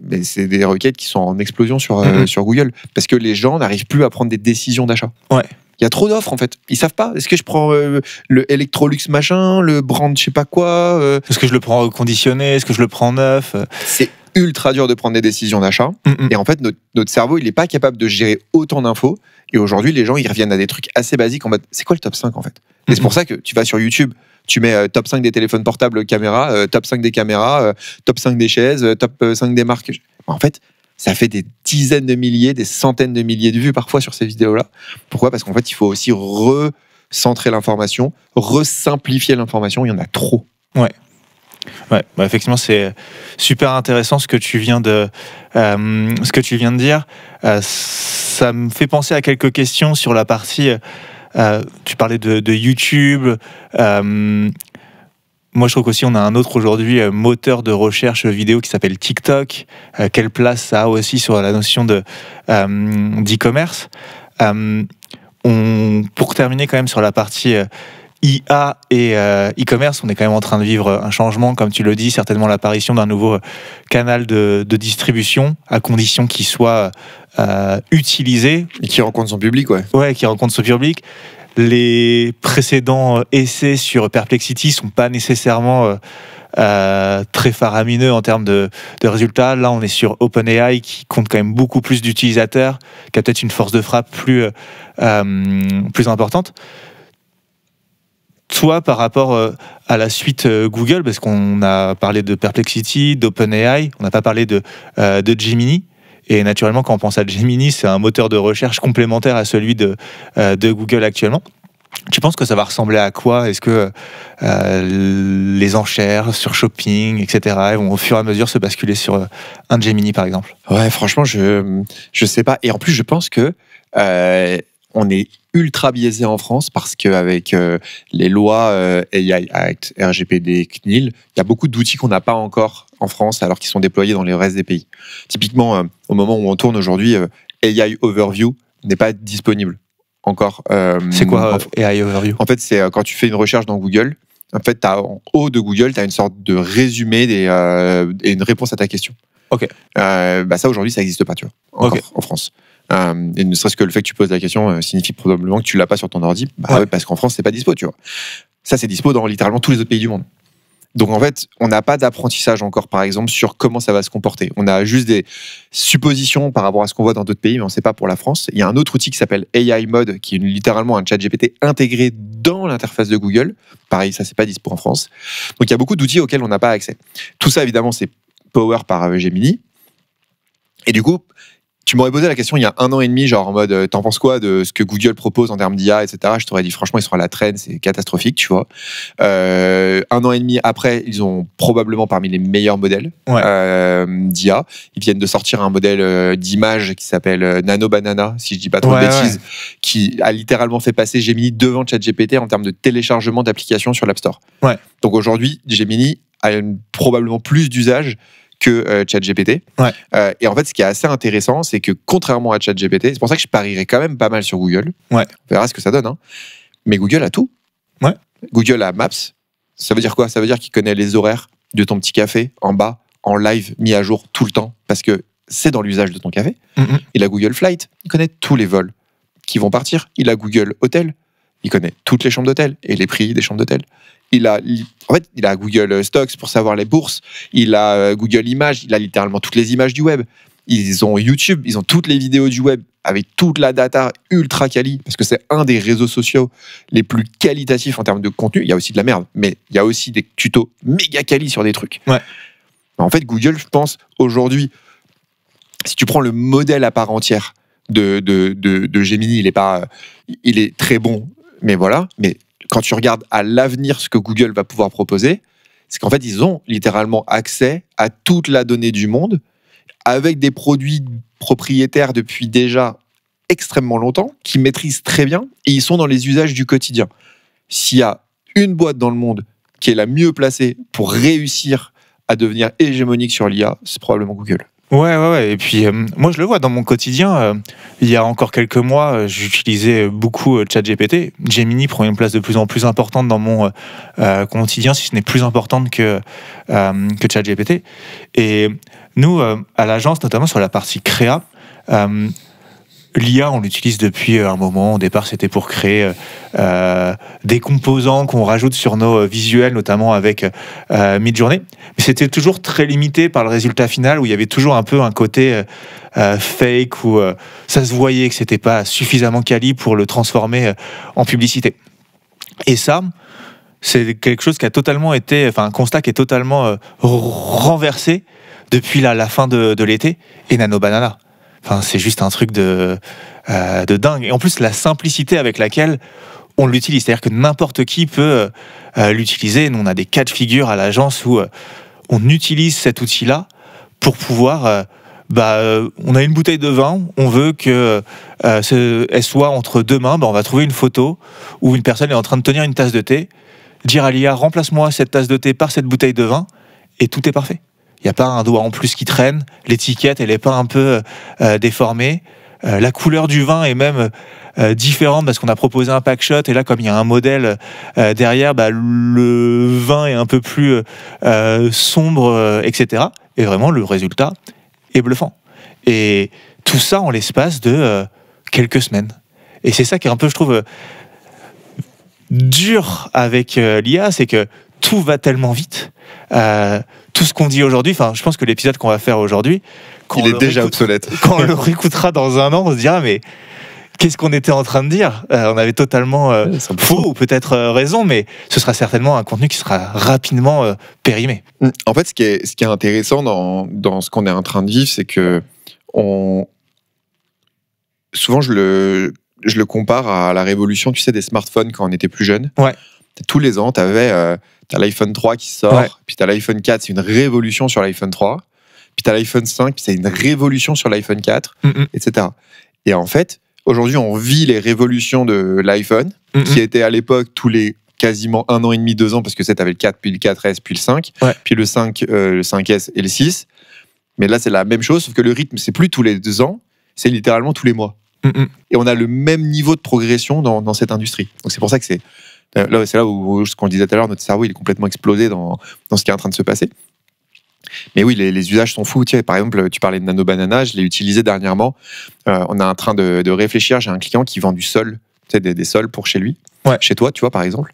Mais c'est des requêtes qui sont en explosion sur Google. Parce que les gens n'arrivent plus à prendre des décisions d'achat. Ouais. Il y a trop d'offres en fait. Ils savent pas. Est-ce que je prends le Electrolux machin, le brand je sais pas quoi Est-ce que je le prends reconditionné? Est-ce que je le prends neuf? C'est ultra dur de prendre des décisions d'achat. Et en fait, notre cerveau, il n'est pas capable de gérer autant d'infos. Et aujourd'hui, les gens, ils reviennent à des trucs assez basiques en mode, c'est quoi le top 5 en fait? Et c'est pour ça que tu vas sur YouTube, tu mets top 5 des téléphones portables caméra, top 5 des caméras, top 5 des chaises, top 5 des marques. En fait, ça fait des dizaines de milliers, des centaines de milliers de vues parfois sur ces vidéos-là. Pourquoi? Parce qu'en fait, il faut aussi recentrer l'information, resimplifier l'information. Il y en a trop. Ouais. Ouais, bah effectivement, c'est super intéressant ce que tu viens de dire. Ça me fait penser à quelques questions sur la partie. Tu parlais de YouTube. Moi, je trouve qu'aussi, on a un autre aujourd'hui moteur de recherche vidéo qui s'appelle TikTok. Quelle place ça a aussi sur la notion d'e-commerce. Pour terminer quand même sur la partie IA et e-commerce, on est quand même en train de vivre un changement, comme tu le dis, certainement l'apparition d'un nouveau canal de distribution, à condition qu'il soit utilisé. Et qui rencontre son public, Ouais, qui rencontre son public. Les précédents essais sur Perplexity sont pas nécessairement très faramineux en termes de résultats. Là, on est sur OpenAI qui compte quand même beaucoup plus d'utilisateurs, qui a peut-être une force de frappe plus importante. Toi, par rapport à la suite Google, parce qu'on a parlé de Perplexity, d'OpenAI, on n'a pas parlé de Gemini. Et naturellement, quand on pense à Gemini, c'est un moteur de recherche complémentaire à celui de Google actuellement. Tu penses que ça va ressembler à quoi? Est-ce que les enchères sur shopping, etc., vont au fur et à mesure se basculer sur un Gemini, par exemple? Ouais, franchement, je sais pas. Et en plus, je pense que on est ultra biaisé en France parce qu'avec les lois AI Act, RGPD, CNIL, il y a beaucoup d'outils qu'on n'a pas encore en France alors qu'ils sont déployés dans le reste des pays. Typiquement, au moment où on tourne aujourd'hui, AI Overview n'est pas disponible encore. C'est quoi AI Overview? En fait, c'est quand tu fais une recherche dans Google, en fait, en haut de Google, tu as une sorte de résumé et une réponse à ta question. Ok. Ça, aujourd'hui, ça n'existe pas, tu vois, encore en France. Et ne serait-ce que le fait que tu poses la question signifie probablement que tu l'as pas sur ton ordi, ouais, parce qu'en France c'est pas dispo, tu vois. Ça c'est dispo dans littéralement tous les autres pays du monde. Donc en fait, on n'a pas d'apprentissage encore, par exemple, sur comment ça va se comporter. On a juste des suppositions par rapport à ce qu'on voit dans d'autres pays, mais on ne sait pas pour la France. Il y a un autre outil qui s'appelle AI Mode, qui est littéralement un chat GPT intégré dans l'interface de Google. Pareil, ça c'est pas dispo en France. Donc il y a beaucoup d'outils auxquels on n'a pas accès. Tout ça évidemment c'est power par Gemini. Et du coup, tu m'aurais posé la question il y a 1 an et demi, genre en mode t'en penses quoi de ce que Google propose en termes d'IA, etc. Je t'aurais dit franchement ils sont à la traîne, c'est catastrophique, tu vois. 1 an et demi après, ils ont probablement parmi les meilleurs modèles d'IA. Ils viennent de sortir un modèle d'image qui s'appelle Nano Banana, si je dis pas trop de bêtises, qui a littéralement fait passer Gemini devant ChatGPT en termes de téléchargement d'applications sur l'App Store. Ouais. Donc aujourd'hui, Gemini a probablement plus d'usage que ChatGPT. Ouais. Et en fait, ce qui est assez intéressant, c'est que contrairement à ChatGPT, c'est pour ça que je parierais quand même pas mal sur Google. Ouais. On verra ce que ça donne. Hein. Mais Google a tout. Ouais. Google a Maps. Ça veut dire quoi? Ça veut dire qu'il connaît les horaires de ton petit café en bas, en live, mis à jour tout le temps, parce que c'est dans l'usage de ton café. Il a Google Flight. Il connaît tous les vols qui vont partir. Il a Google Hotel. Il connaît toutes les chambres d'hôtel et les prix des chambres d'hôtel. Il a Google Stocks pour savoir les bourses. Il a Google Images. Il a littéralement toutes les images du web. Ils ont YouTube. Ils ont toutes les vidéos du web avec toute la data ultra quali, parce que c'est un des réseaux sociaux les plus qualitatifs en termes de contenu. Il y a aussi de la merde, mais il y a aussi des tutos méga quali sur des trucs. Ouais. En fait, Google, je pense, aujourd'hui, si tu prends le modèle à part entière de Gemini, il est très bon, mais voilà. Mais quand tu regardes à l'avenir ce que Google va pouvoir proposer, c'est qu'en fait, ils ont littéralement accès à toute la donnée du monde avec des produits propriétaires depuis déjà extrêmement longtemps, qui maîtrisent très bien, et ils sont dans les usages du quotidien. S'il y a une boîte dans le monde qui est la mieux placée pour réussir à devenir hégémonique sur l'IA, c'est probablement Google. Ouais. Et puis, moi, je le vois dans mon quotidien. Il y a encore quelques mois, j'utilisais beaucoup ChatGPT. Gemini prend une place de plus en plus importante dans mon quotidien, si ce n'est plus importante que ChatGPT. Et nous, à l'agence, notamment sur la partie créa, l'IA, on l'utilise depuis un moment. Au départ, c'était pour créer des composants qu'on rajoute sur nos visuels, notamment avec Midjourney. Mais c'était toujours très limité par le résultat final, où il y avait toujours un peu un côté fake, où ça se voyait que c'était pas suffisamment quali pour le transformer en publicité. Et ça, c'est quelque chose qui a totalement été, enfin un constat qui est totalement renversé depuis la fin de l'été, et Nano Banana. Enfin, c'est juste un truc de dingue. Et en plus, la simplicité avec laquelle on l'utilise, c'est-à-dire que n'importe qui peut l'utiliser. Nous, on a des cas de figure à l'agence où on utilise cet outil-là pour pouvoir... on a une bouteille de vin, on veut qu'elle soit entre deux mains, on va trouver une photo où une personne est en train de tenir une tasse de thé, dire à l'IA, remplace-moi cette tasse de thé par cette bouteille de vin, et tout est parfait. Il n'y a pas un doigt en plus qui traîne, l'étiquette, elle n'est pas un peu déformée. La couleur du vin est même différente parce qu'on a proposé un pack shot, et là, comme il y a un modèle derrière, le vin est un peu plus sombre, etc. Et vraiment, le résultat est bluffant. Et tout ça en l'espace de quelques semaines. Et c'est ça qui est un peu, je trouve, dur avec l'IA, c'est que tout va tellement vite. Tout ce qu'on dit aujourd'hui, je pense que l'épisode qu'on va faire aujourd'hui, il est déjà obsolète. Quand on le réécoutera dans un an, on se dira, mais qu'est-ce qu'on était en train de dire ? On avait totalement faux ou peut-être raison, mais ce sera certainement un contenu qui sera rapidement périmé. En fait, ce qui est intéressant dans ce qu'on est en train de vivre, c'est que souvent je le compare à la révolution, tu sais, des smartphones quand on était plus jeune. Ouais. Tous les ans, t'as l'iPhone 3 qui sort, ouais. Puis t'as l'iPhone 4, c'est une révolution sur l'iPhone 3. Puis t'as l'iPhone 5, puis c'est une révolution sur l'iPhone 4, etc. Et en fait, aujourd'hui, on vit les révolutions de l'iPhone, qui était à l'époque tous les quasiment 1 an et demi, 2 ans, parce que t'avais le 4, puis le 4S, puis le 5, ouais. Puis le 5S et le 6. Mais là, c'est la même chose, sauf que le rythme, c'est plus tous les 2 ans, c'est littéralement tous les mois. Et on a le même niveau de progression dans cette industrie. Donc c'est pour ça que c'est là où, ce qu'on disait tout à l'heure, notre cerveau il est complètement explosé dans ce qui est en train de se passer. Mais oui, les usages sont fous. Par exemple, tu parlais de Nano Banana, je l'ai utilisé dernièrement. On est en train de réfléchir. J'ai un client qui vend du sol, des sols pour chez lui, ouais. Chez toi, tu vois, par exemple.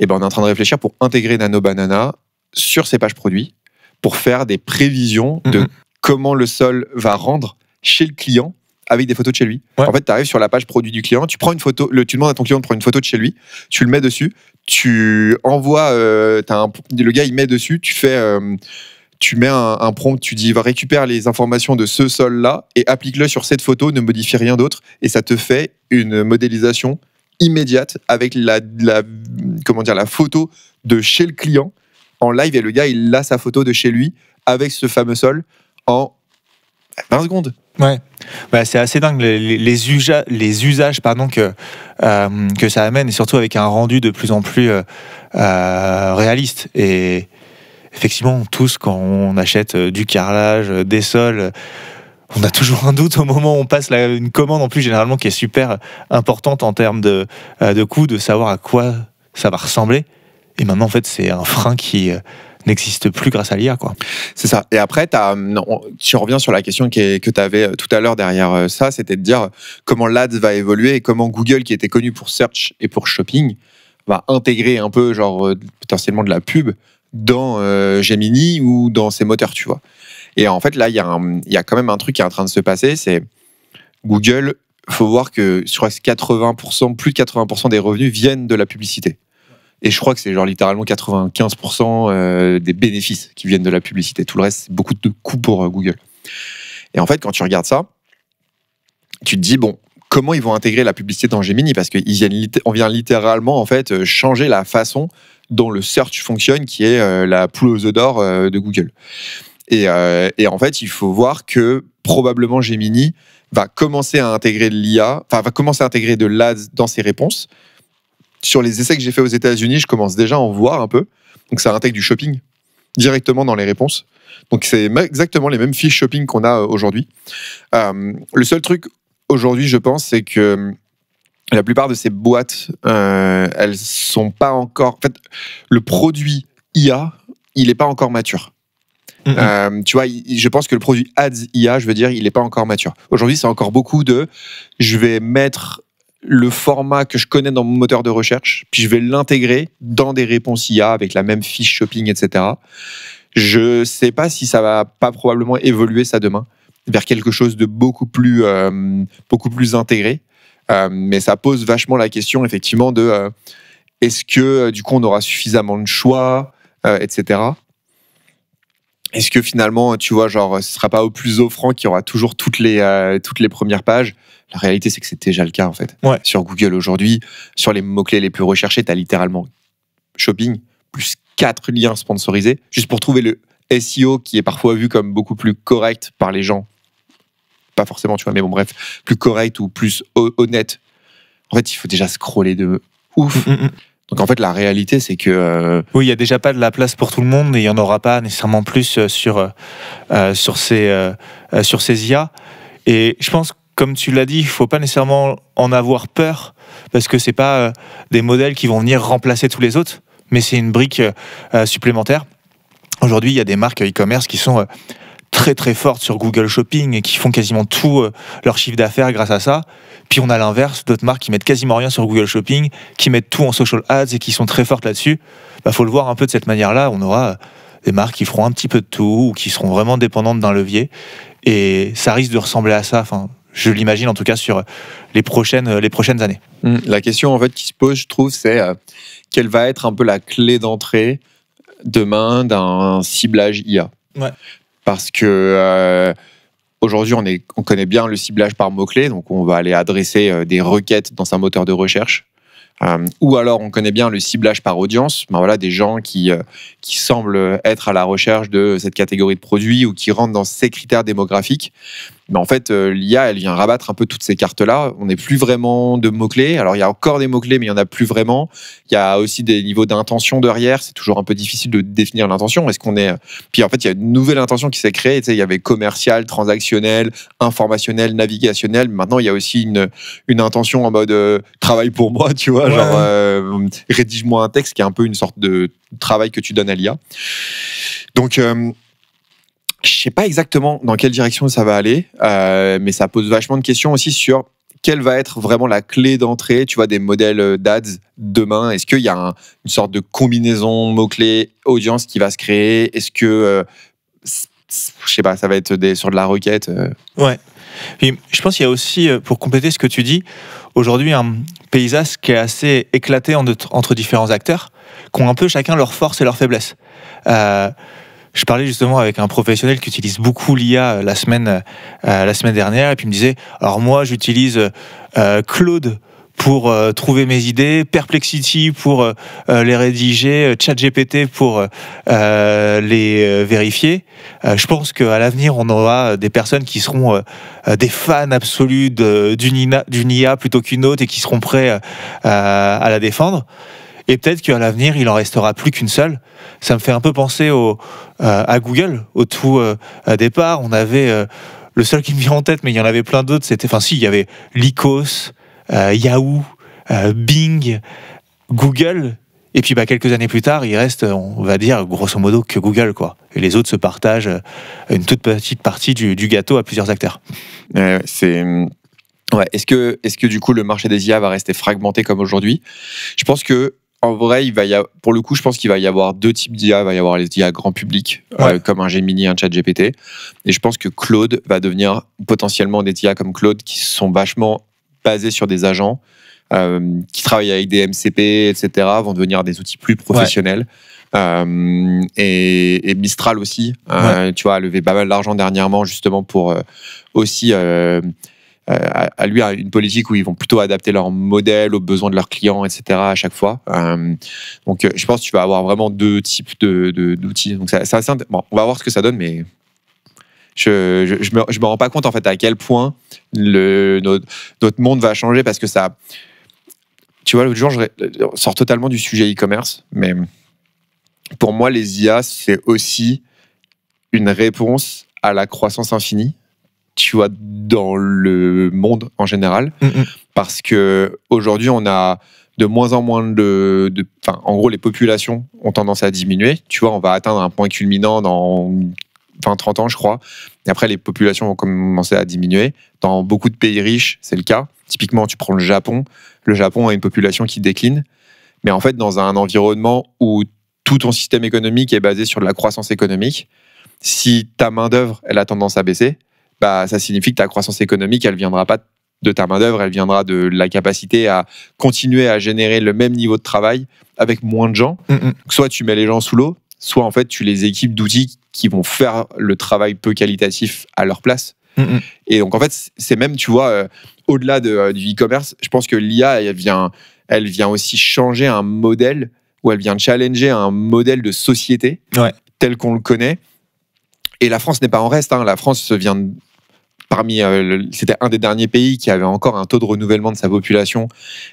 Et on est en train de réfléchir pour intégrer Nano Banana sur ses pages produits, pour faire des prévisions de comment le sol va rendre chez le client avec des photos de chez lui. Ouais. En fait, tu arrives sur la page produit du client, tu prends une photo, tu demandes à ton client de prendre une photo de chez lui, tu le mets dessus, tu envoies, le gars il met dessus, tu mets un prompt, tu dis va récupérer les informations de ce sol-là et applique-le sur cette photo, ne modifie rien d'autre, et ça te fait une modélisation immédiate avec la photo de chez le client en live, et le gars il a sa photo de chez lui avec ce fameux sol en 20 secondes. Ouais, c'est assez dingue les usages que ça amène, et surtout avec un rendu de plus en plus réaliste. Et effectivement, tous, quand on achète du carrelage, des sols, on a toujours un doute au moment où on passe une commande, en plus généralement qui est super importante en termes de coût, de savoir à quoi ça va ressembler. Et maintenant, en fait, c'est un frein qui n'existe plus grâce à l'IA, quoi. C'est ça. Et après, tu reviens sur la question que tu avais tout à l'heure derrière ça, c'était de dire comment l'Ads va évoluer et comment Google, qui était connu pour search et pour shopping, va intégrer un peu, potentiellement de la pub dans Gemini ou dans ses moteurs, tu vois. Et en fait, là, il y a quand même un truc qui est en train de se passer, c'est Google, il faut voir que je crois que 80%, plus de 80% des revenus viennent de la publicité. Et je crois que c'est genre littéralement 95% des bénéfices qui viennent de la publicité. Tout le reste, c'est beaucoup de coûts pour Google. Et en fait, quand tu regardes ça, tu te dis, bon, comment ils vont intégrer la publicité dans Gemini? Parce qu'on vient littéralement en fait, changer la façon dont le search fonctionne, qui est la poule aux œufs d'or de Google. Et en fait, il faut voir que probablement Gemini va commencer à intégrer de l'IA, enfin va commencer à intégrer de l'ADS dans ses réponses. Sur les essais que j'ai fait aux États-Unis, je commence déjà à en voir un peu. Donc ça intègre du shopping directement dans les réponses. Donc c'est exactement les mêmes fiches shopping qu'on a aujourd'hui. Le seul truc aujourd'hui, je pense, c'est que la plupart de ces boîtes, elles sont pas encore. En fait, le produit IA, il n'est pas encore mature. Tu vois, je pense que le produit Ads IA, je veux dire, il n'est pas encore mature. Aujourd'hui, c'est encore beaucoup de je vais mettre le format que je connais dans mon moteur de recherche, puis je vais l'intégrer dans des réponses IA avec la même fiche shopping, etc. Je sais pas si ça va pas probablement évoluer ça demain vers quelque chose de beaucoup plus intégré. Mais ça pose vachement la question, effectivement, de est-ce que, du coup, on aura suffisamment de choix, etc. Est-ce que, finalement, tu vois, genre, ce sera pas au plus offrant qu'il y aura toujours toutes les premières pages? La réalité, c'est que c'est déjà le cas, en fait. Ouais. Sur Google, aujourd'hui, sur les mots-clés les plus recherchés, tu as littéralement shopping, plus 4 liens sponsorisés, juste pour trouver le SEO qui est parfois vu comme beaucoup plus correct par les gens. Pas forcément, tu vois, mais bon, bref, plus correct ou plus honnête. En fait, il faut déjà scroller de ouf. Donc, en fait, la réalité, c'est que... Oui, il n'y a déjà pas de la place pour tout le monde et il n'y en aura pas nécessairement plus sur ces IA. Et je pense, comme tu l'as dit, il ne faut pas nécessairement en avoir peur parce que ce n'est pas des modèles qui vont venir remplacer tous les autres, mais c'est une brique supplémentaire. Aujourd'hui, il y a des marques e-commerce qui sont très très fortes sur Google Shopping et qui font quasiment tout leur chiffre d'affaires grâce à ça. Puis on a l'inverse, d'autres marques qui mettent quasiment rien sur Google Shopping, qui mettent tout en social ads et qui sont très fortes là-dessus. Faut le voir un peu de cette manière-là. On aura des marques qui feront un petit peu de tout ou qui seront vraiment dépendantes d'un levier. Et ça risque de ressembler à ça. Enfin, je l'imagine en tout cas sur les prochaines années. La question en fait qui se pose, je trouve, c'est quelle va être un peu la clé d'entrée demain d'un ciblage IA. Ouais. Parce que aujourd'hui, on connaît bien le ciblage par mots-clés, donc on va aller adresser des requêtes dans un moteur de recherche. Ou alors, on connaît bien le ciblage par audience, voilà, des gens qui semblent être à la recherche de cette catégorie de produits ou qui rentrent dans ces critères démographiques. Mais en fait, l'IA, elle vient rabattre un peu toutes ces cartes-là. On n'est plus vraiment de mots-clés. Alors, il y a encore des mots-clés, mais il n'y en a plus vraiment. Il y a aussi des niveaux d'intention derrière. C'est toujours un peu difficile de définir l'intention. Est-ce qu'on est... Puis en fait, il y a une nouvelle intention qui s'est créée. Tu sais, il y avait commercial, transactionnel, informationnel, navigationnel. Maintenant, il y a aussi une intention en mode travail pour moi, tu vois, genre rédige-moi un texte, qui est un peu une sorte de travail que tu donnes à l'IA. Donc... je sais pas exactement dans quelle direction ça va aller, mais ça pose vachement de questions aussi sur quelle va être vraiment la clé d'entrée, tu vois, des modèles d'ads demain. Est-ce qu'il y a une sorte de combinaison mots-clés audience qui va se créer? Est-ce que, je sais pas, ça va être sur de la requête Ouais. Et je pense qu'il y a aussi, pour compléter ce que tu dis, aujourd'hui un paysage qui est assez éclaté entre différents acteurs, qui ont un peu chacun leurs forces et leurs faiblesses. Je parlais justement avec un professionnel qui utilise beaucoup l'IA la semaine dernière, et puis il me disait, alors moi j'utilise Claude pour trouver mes idées, Perplexity pour les rédiger, ChatGPT pour les vérifier. Je pense qu'à l'avenir, on aura des personnes qui seront des fans absolus d'une IA plutôt qu'une autre et qui seront prêts à la défendre. Et peut-être qu'à l'avenir, il en restera plus qu'une seule. Ça me fait un peu penser à Google. Au tout départ, on avait le seul qui me vient en tête, mais il y en avait plein d'autres. Il y avait Lycos, Yahoo, Bing, Google. Et puis quelques années plus tard, il reste, on va dire, grosso modo, que Google, quoi. Et les autres se partagent une toute petite partie du gâteau à plusieurs acteurs. Ouais, est-ce que du coup le marché des IA va rester fragmenté comme aujourd'hui? Je pense que en vrai, pour le coup, je pense qu'il va y avoir deux types d'IA. Il va y avoir les IA grand public, comme un Gemini, un ChatGPT. Et je pense que Claude va devenir potentiellement des IA comme Claude qui sont vachement basés sur des agents qui travaillent avec des MCP, etc., vont devenir des outils plus professionnels. Et Mistral aussi, tu vois, a levé pas mal d'argent dernièrement justement pour aussi à lui une politique où ils vont plutôt adapter leur modèle aux besoins de leurs clients, etc. à chaque fois. Donc je pense que tu vas avoir vraiment deux types d'outils. Donc c'est assez bon, on va voir ce que ça donne, mais je me rends pas compte en fait à quel point notre monde va changer, parce que ça, tu vois, l'autre jour je sors totalement du sujet e-commerce, mais pour moi les IA c'est aussi une réponse à la croissance infinie, tu vois, dans le monde en général, parce que aujourd'hui on a de moins en moins en gros les populations ont tendance à diminuer, tu vois, on va atteindre un point culminant dans 20-30 ans je crois, et après les populations vont commencer à diminuer. Dans beaucoup de pays riches c'est le cas, typiquement tu prends le Japon a une population qui décline, mais en fait dans un environnement où tout ton système économique est basé sur de la croissance économique, si ta main d'œuvre elle a tendance à baisser, bah, ça signifie que ta croissance économique, elle ne viendra pas de ta main-d'œuvre, elle viendra de la capacité à continuer à générer le même niveau de travail avec moins de gens. Soit tu mets les gens sous l'eau, soit en fait tu les équipes d'outils qui vont faire le travail peu qualitatif à leur place. Et donc en fait, c'est même, tu vois, au-delà du e-commerce, je pense que l'IA, elle vient aussi changer un modèle, ou elle vient challenger un modèle de société tel qu'on le connaît. Et la France n'est pas en reste. La France vient c'était un des derniers pays qui avait encore un taux de renouvellement de sa population.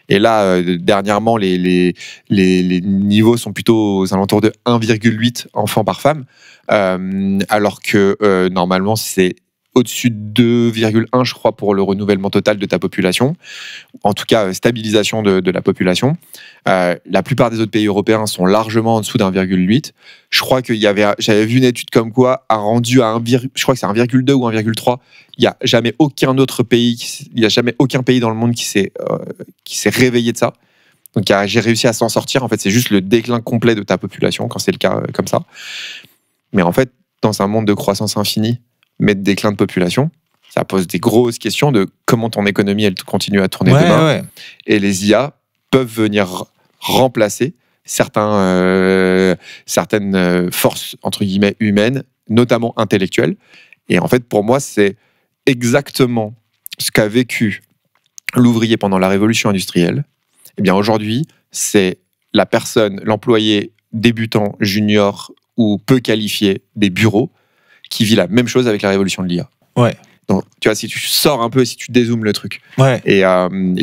Et là, dernièrement, les niveaux sont plutôt aux alentours de 1,8 enfants par femme, alors que normalement, c'est au-dessus de 2,1, je crois, pour le renouvellement total de ta population. En tout cas, stabilisation de la population. La plupart des autres pays européens sont largement en dessous d'1,8. Je crois j'avais vu une étude comme quoi a rendu à je crois que c'est 1,2 ou 1,3. Il n'y a jamais aucun autre pays, il n'y a jamais aucun pays dans le monde qui s'est réveillé de ça. Donc j'ai réussi à s'en sortir. En fait, c'est juste le déclin complet de ta population quand c'est le cas comme ça. Mais en fait, dans un monde de croissance infinie, mais de déclin de population, ça pose des grosses questions de comment ton économie elle continue à tourner demain. Et les IA peuvent venir remplacer certaines forces entre guillemets humaines, notamment intellectuelles. Et en fait, pour moi, c'est exactement ce qu'a vécu l'ouvrier pendant la révolution industrielle. Et bien aujourd'hui, c'est la personne, l'employé débutant, junior ou peu qualifié des bureaux qui vit la même chose avec la révolution de l'IA. Donc, tu vois, si tu sors un peu, si tu dézoomes le truc. Et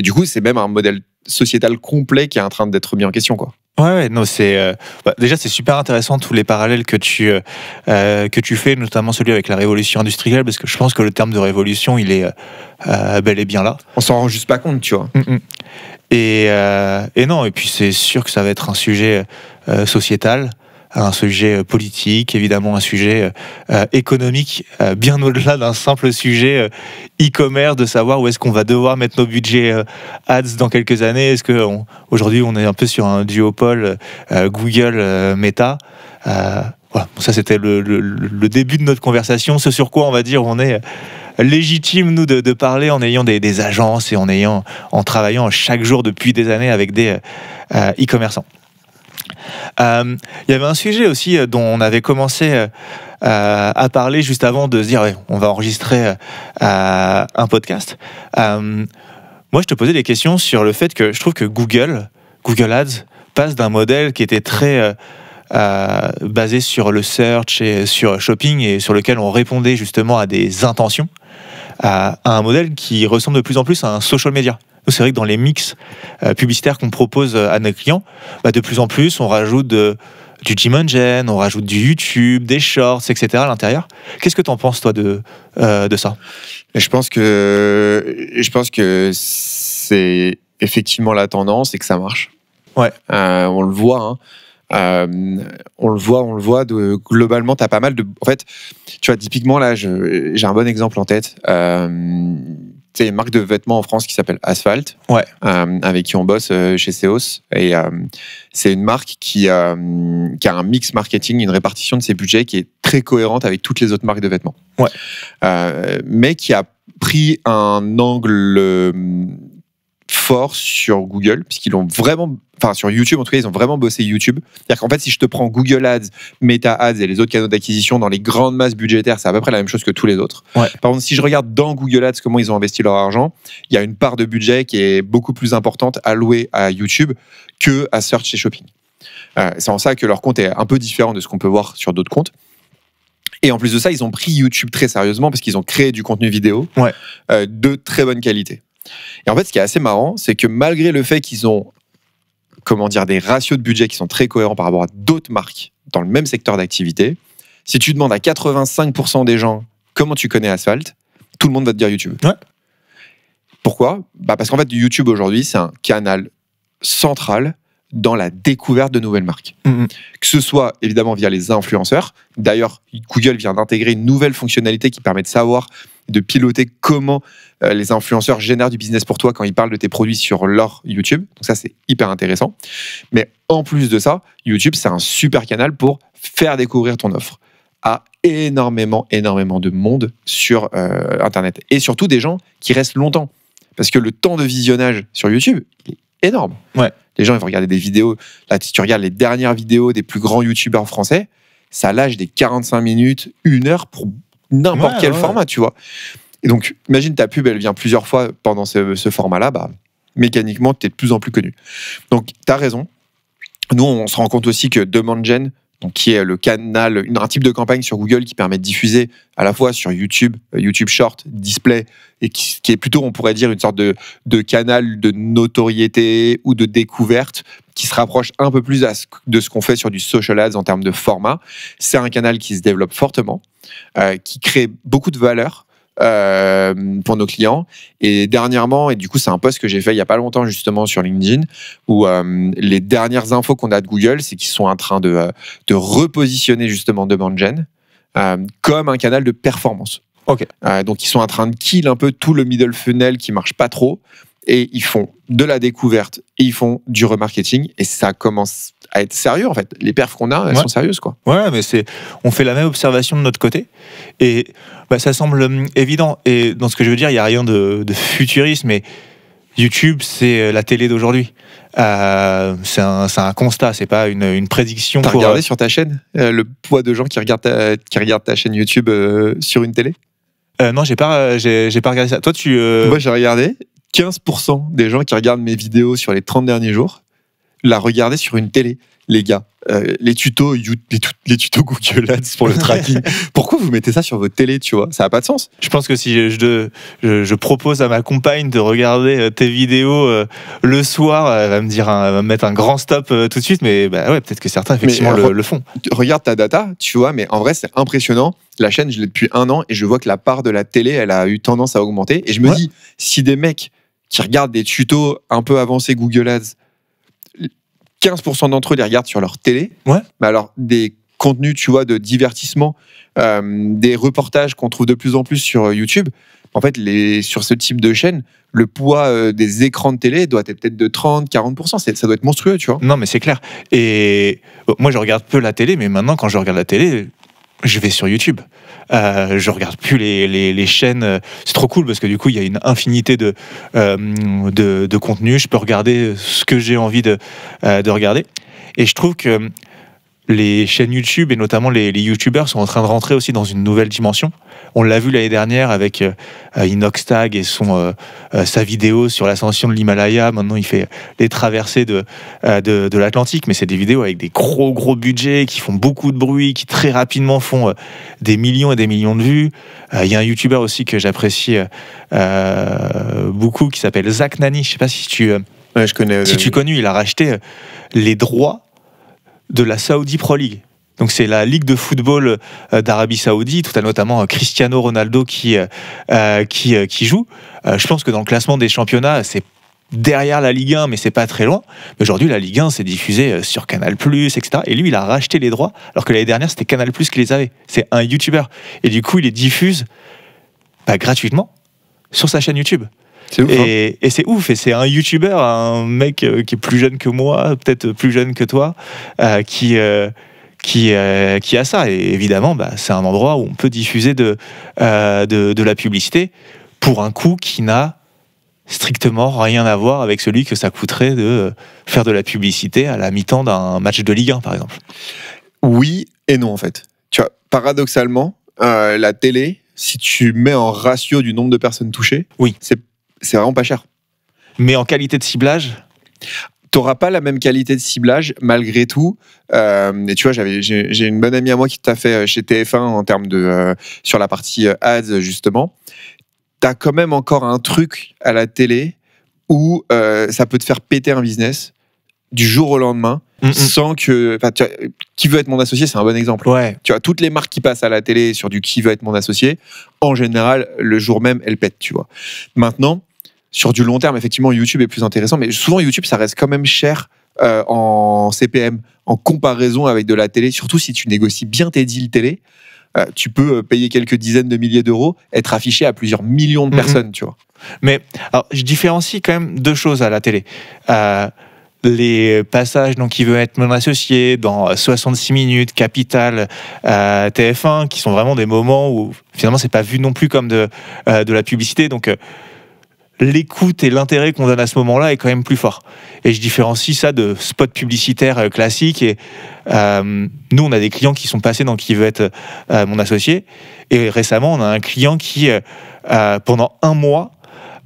du coup, c'est même un modèle sociétal complet qui est en train d'être mis en question, quoi. Non, déjà c'est super intéressant tous les parallèles que tu fais, notamment celui avec la révolution industrielle, parce que je pense que le terme de révolution, il est bel et bien là. On s'en rend juste pas compte, tu vois. Et non, et puis c'est sûr que ça va être un sujet sociétal, un sujet politique, évidemment un sujet économique, bien au-delà d'un simple sujet e-commerce, de savoir où est-ce qu'on va devoir mettre nos budgets ads dans quelques années. Est-ce qu'aujourd'hui on est un peu sur un duopole Google-Meta voilà. Ça c'était le début de notre conversation, ce sur quoi on va dire on est légitime nous de parler en ayant des agences et en travaillant chaque jour depuis des années avec des e-commerçants. Il y avait un sujet aussi dont on avait commencé à parler juste avant de se dire on va enregistrer un podcast. Moi, je te posais des questions sur le fait que je trouve que Google Ads passe d'un modèle qui était très basé sur le search et sur shopping et sur lequel on répondait justement à des intentions, à un modèle qui ressemble de plus en plus à un social media. C'est vrai que dans les mix publicitaires qu'on propose à nos clients, de plus en plus, on rajoute du Gmagen, on rajoute du YouTube, des shorts, etc. à l'intérieur. Qu'est-ce que tu en penses, toi, de ça ? Je pense que c'est effectivement la tendance et que ça marche. On le voit. On le voit. Globalement, tu as pas mal de... En fait, tu vois, typiquement, là, j'ai un bon exemple en tête. c'est une marque de vêtements en France qui s'appelle Asphalt, avec qui on bosse chez Seos. Et c'est une marque qui a un mix marketing, une répartition de ses budgets qui est très cohérente avec toutes les autres marques de vêtements. Mais qui a pris un angle fort sur Google, puisqu'ils l'ont vraiment... Enfin, sur YouTube, en tout cas, ils ont vraiment bossé YouTube. C'est-à-dire qu'en fait, si je te prends Google Ads, Meta Ads et les autres canaux d'acquisition dans les grandes masses budgétaires, c'est à peu près la même chose que tous les autres. Par contre, si je regarde dans Google Ads comment ils ont investi leur argent, il y a une part de budget qui est beaucoup plus importante allouée à YouTube que à Search et Shopping. C'est en ça que leur compte est un peu différent de ce qu'on peut voir sur d'autres comptes. Et en plus de ça, ils ont pris YouTube très sérieusement parce qu'ils ont créé du contenu vidéo de très bonne qualité. Et en fait, ce qui est assez marrant, c'est que malgré le fait qu'ils ont des ratios de budget qui sont très cohérents par rapport à d'autres marques dans le même secteur d'activité, si tu demandes à 85% des gens comment tu connais Asphalt, tout le monde va te dire YouTube. Pourquoi ? Parce qu'en fait, YouTube aujourd'hui, c'est un canal central dans la découverte de nouvelles marques. Que ce soit évidemment via les influenceurs. D'ailleurs, Google vient d'intégrer une nouvelle fonctionnalité qui permet de savoir, de piloter comment les influenceurs génèrent du business pour toi quand ils parlent de tes produits sur leur YouTube. Donc ça, c'est hyper intéressant. Mais en plus de ça, YouTube, c'est un super canal pour faire découvrir ton offre à énormément de monde sur Internet. Et surtout des gens qui restent longtemps. Parce que le temps de visionnage sur YouTube, il est énorme. Les gens, ils vont regarder des vidéos. Là, si tu regardes les dernières vidéos des plus grands youtubeurs français, ça lâche des 45 minutes, 1 heure pour n'importe quel format, tu vois. Et donc, imagine ta pub, elle vient plusieurs fois pendant ce format-là, mécaniquement, tu es de plus en plus connu. Donc, tu as raison. Nous, on se rend compte aussi que Demand Gen, donc, qui est le canal, un type de campagne sur Google qui permet de diffuser à la fois sur YouTube, YouTube Short, Display, et qui est plutôt, on pourrait dire, une sorte de canal de notoriété ou de découverte qui se rapproche un peu plus de ce qu'on fait sur du social ads en termes de format. C'est un canal qui se développe fortement, qui crée beaucoup de valeur pour nos clients. Et dernièrement, et du coup c'est un post que j'ai fait il y a pas longtemps justement sur LinkedIn, où les dernières infos qu'on a de Google, c'est qu'ils sont en train de repositionner justement Demand Gen comme un canal de performance. Donc ils sont en train de kill un peu tout le middle funnel qui marche pas trop, et ils font de la découverte et ils font du remarketing, et ça commence à être sérieux en fait. Les perfs qu'on a, elles sont sérieuses, quoi. Mais on fait la même observation de notre côté, et ça semble évident. Et dans ce que je veux dire, il n'y a rien de futuriste, mais YouTube, c'est la télé d'aujourd'hui. C'est un constat, c'est pas une prédiction. T'as regardé sur ta chaîne le poids de gens qui regardent ta chaîne YouTube sur une télé ? Non, j'ai pas regardé ça. Toi, Moi, j'ai regardé. 15% des gens qui regardent mes vidéos sur les 30 derniers jours la regardaient sur une télé, les gars. Les tutos Google Ads pour le tracking. Pourquoi vous mettez ça sur votre télé, tu vois ? Ça n'a pas de sens. Je pense que si je propose à ma compagne de regarder tes vidéos le soir, elle va me mettre un grand stop tout de suite, mais peut-être que certains effectivement le font. Regarde ta data, tu vois, mais en vrai c'est impressionnant. La chaîne, je l'ai depuis 1 an et je vois que la part de la télé, elle a eu tendance à augmenter. Et je me dis, si des mecs qui regardent des tutos un peu avancés Google Ads, 15% d'entre eux les regardent sur leur télé. Mais alors, des contenus, tu vois, de divertissement, des reportages qu'on trouve de plus en plus sur YouTube. En fait, sur ce type de chaîne, le poids des écrans de télé doit être peut-être de 30-40%. Ça doit être monstrueux, tu vois. Non, mais c'est clair. Et moi, je regarde peu la télé, mais maintenant, quand je regarde la télé, je vais sur YouTube. Je regarde plus les chaînes. C'est trop cool parce que du coup, il y a une infinité de contenus. Je peux regarder ce que j'ai envie de regarder. Et je trouve que les chaînes YouTube et notamment les YouTubers sont en train de rentrer aussi dans une nouvelle dimension. On l'a vu l'année dernière avec Inoxtag et sa vidéo sur l'ascension de l'Himalaya. Maintenant, il fait les traversées de l'Atlantique, mais c'est des vidéos avec des gros budgets qui font beaucoup de bruit, qui très rapidement font des millions et des millions de vues. Il y a un YouTuber aussi que j'apprécie beaucoup qui s'appelle Zach Nani. Je sais pas si tu connais. Si tu connais, il a racheté les droits de la Saudi Pro League. Donc c'est la ligue de football d'Arabie Saoudite, où tu as notamment Cristiano Ronaldo qui joue. Je pense que dans le classement des championnats, c'est derrière la Ligue 1, mais c'est pas très loin. Mais aujourd'hui, la Ligue 1, c'est diffusé sur Canal+, etc. Et lui, il a racheté les droits, alors que l'année dernière, c'était Canal+, qui les avait. C'est un YouTuber. Et du coup, il les diffuse gratuitement sur sa chaîne YouTube. C'est ouf, et c'est ouf, et c'est un YouTuber, un mec qui est plus jeune que moi, peut-être plus jeune que toi, qui a ça. Et évidemment, c'est un endroit où on peut diffuser de la publicité pour un coût qui n'a strictement rien à voir avec celui que ça coûterait de faire de la publicité à la mi-temps d'un match de Ligue 1, par exemple. Oui et non, en fait. Tu vois, paradoxalement, la télé, si tu mets en ratio du nombre de personnes touchées, oui, c'est vraiment pas cher. Mais en qualité de ciblage, t'auras pas la même qualité de ciblage malgré tout. Et tu vois, j'ai une bonne amie à moi qui t'a fait chez TF1 en termes de sur la partie ads justement. T'as quand même encore un truc à la télé où ça peut te faire péter un business du jour au lendemain sans que... Tu vois, Qui veut être mon associé, c'est un bon exemple. Ouais. Tu vois, toutes les marques qui passent à la télé sur du qui veut être mon associé, en général, le jour même, elles pètent, tu vois. Maintenant, sur du long terme, effectivement, YouTube est plus intéressant, mais souvent, YouTube, ça reste quand même cher en CPM, en comparaison avec de la télé, surtout si tu négocies bien tes deals télé. Tu peux payer quelques dizaines de milliers d'euros, être affiché à plusieurs millions de personnes, tu vois. Mais alors, je différencie quand même deux choses à la télé. Les passages dans Qui veut être mon associé, dans 66 minutes, Capital, TF1, qui sont vraiment des moments où finalement c'est pas vu non plus comme de la publicité, donc l'écoute et l'intérêt qu'on donne à ce moment-là est quand même plus fort. Et je différencie ça de spots publicitaires classiques. Et nous, on a des clients qui sont passés dans Qui veut être mon associé. Et récemment, on a un client qui, pendant 1 mois,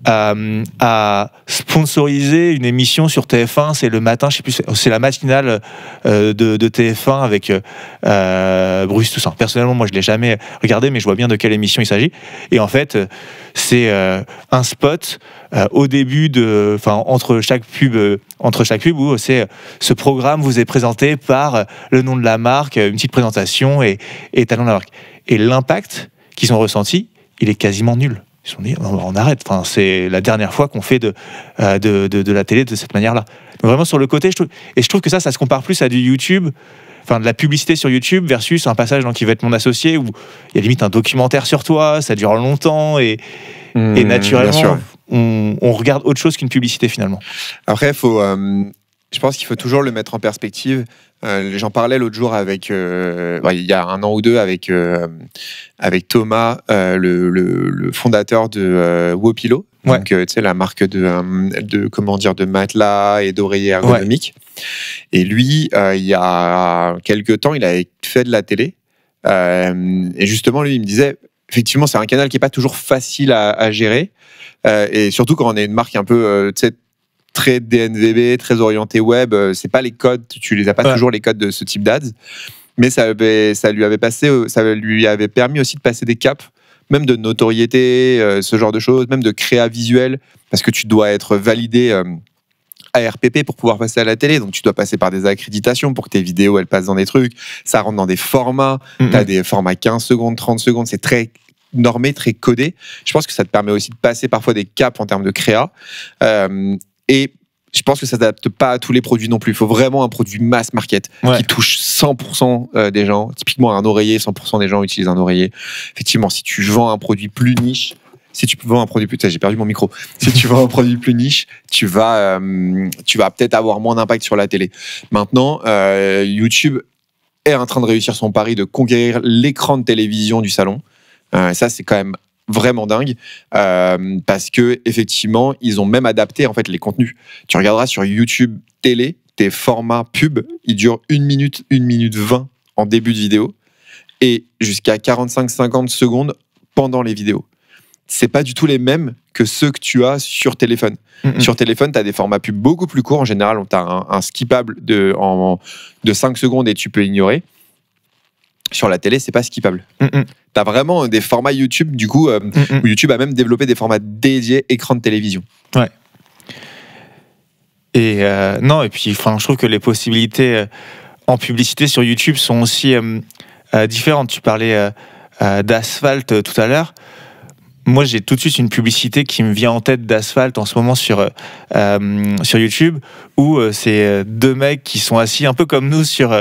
a sponsorisé une émission sur TF1. C'est le matin, je sais plus, c'est la matinale de TF1 avec Bruce Toussaint. Personnellement, moi, je l'ai jamais regardé, mais je vois bien de quelle émission il s'agit. Et en fait, c'est un spot au début entre chaque pub où c'est ce programme vous est présenté par le nom de la marque, une petite présentation et talon de la marque. Et l'impact qu'ils ont ressenti, il est quasiment nul. Ils se sont dit, on arrête. Enfin, c'est la dernière fois qu'on fait de la télé de cette manière-là. Donc vraiment sur le côté, je trouve que ça se compare plus à du YouTube, enfin de la publicité sur YouTube versus un passage dans Qui veut être mon associé où il y a limite un documentaire sur toi, ça dure longtemps et naturellement on regarde autre chose qu'une publicité finalement. Après, je pense qu'il faut toujours le mettre en perspective. J'en parlais l'autre jour avec, il y a 1 an ou 2 avec Thomas, le fondateur de Wopilo. Ouais. Donc, tu sais, la marque de matelas et d'oreillers ergonomiques. Ouais. Et lui, il y a quelques temps, il avait fait de la télé. Et justement, lui, il me disait, effectivement, c'est un canal qui n'est pas toujours facile à gérer. Et surtout quand on est une marque un peu, tu sais, très DNVB, très orienté web, c'est pas les codes, tu les as pas toujours les codes de ce type d'ads, mais ça lui avait permis aussi de passer des caps, même de notoriété, ce genre de choses, même de créa visuel, parce que tu dois être validé ARPP pour pouvoir passer à la télé, donc tu dois passer par des accréditations pour que tes vidéos elles passent dans des trucs, ça rentre dans des formats, t'as des formats 15 secondes, 30 secondes, c'est très normé, très codé. Je pense que ça te permet aussi de passer parfois des caps en termes de créa. Et je pense que ça ne s'adapte pas à tous les produits non plus. Il faut vraiment un produit mass market qui touche 100% des gens. Typiquement, un oreiller, 100% des gens utilisent un oreiller. Effectivement, si tu vends un produit plus niche, si tu vends un produit plus... J'ai perdu mon micro. Si tu vends un produit plus niche, tu vas peut-être avoir moins d'impact sur la télé. Maintenant, YouTube est en train de réussir son pari de conquérir l'écran de télévision du salon. Ça, c'est quand même vraiment dingue parce que effectivement ils ont même adapté en fait les contenus. Tu regarderas sur YouTube télé, tes formats pub, ils durent 1 minute 20 en début de vidéo et jusqu'à 45-50 secondes pendant les vidéos. C'est pas du tout les mêmes que ceux que tu as sur téléphone. Sur téléphone, tu as des formats pub beaucoup plus courts. En général, tu as un skippable de 5 secondes et tu peux ignorer. Sur la télé, c'est pas skippable. T'as vraiment des formats YouTube, du coup, où YouTube a même développé des formats dédiés écran de télévision. Ouais. Et et puis, je trouve que les possibilités en publicité sur YouTube sont aussi différentes. Tu parlais d'Asphalt tout à l'heure. moi, j'ai tout de suite une publicité qui me vient en tête d'Asphalt en ce moment sur YouTube, où c'est deux mecs qui sont assis un peu comme nous sur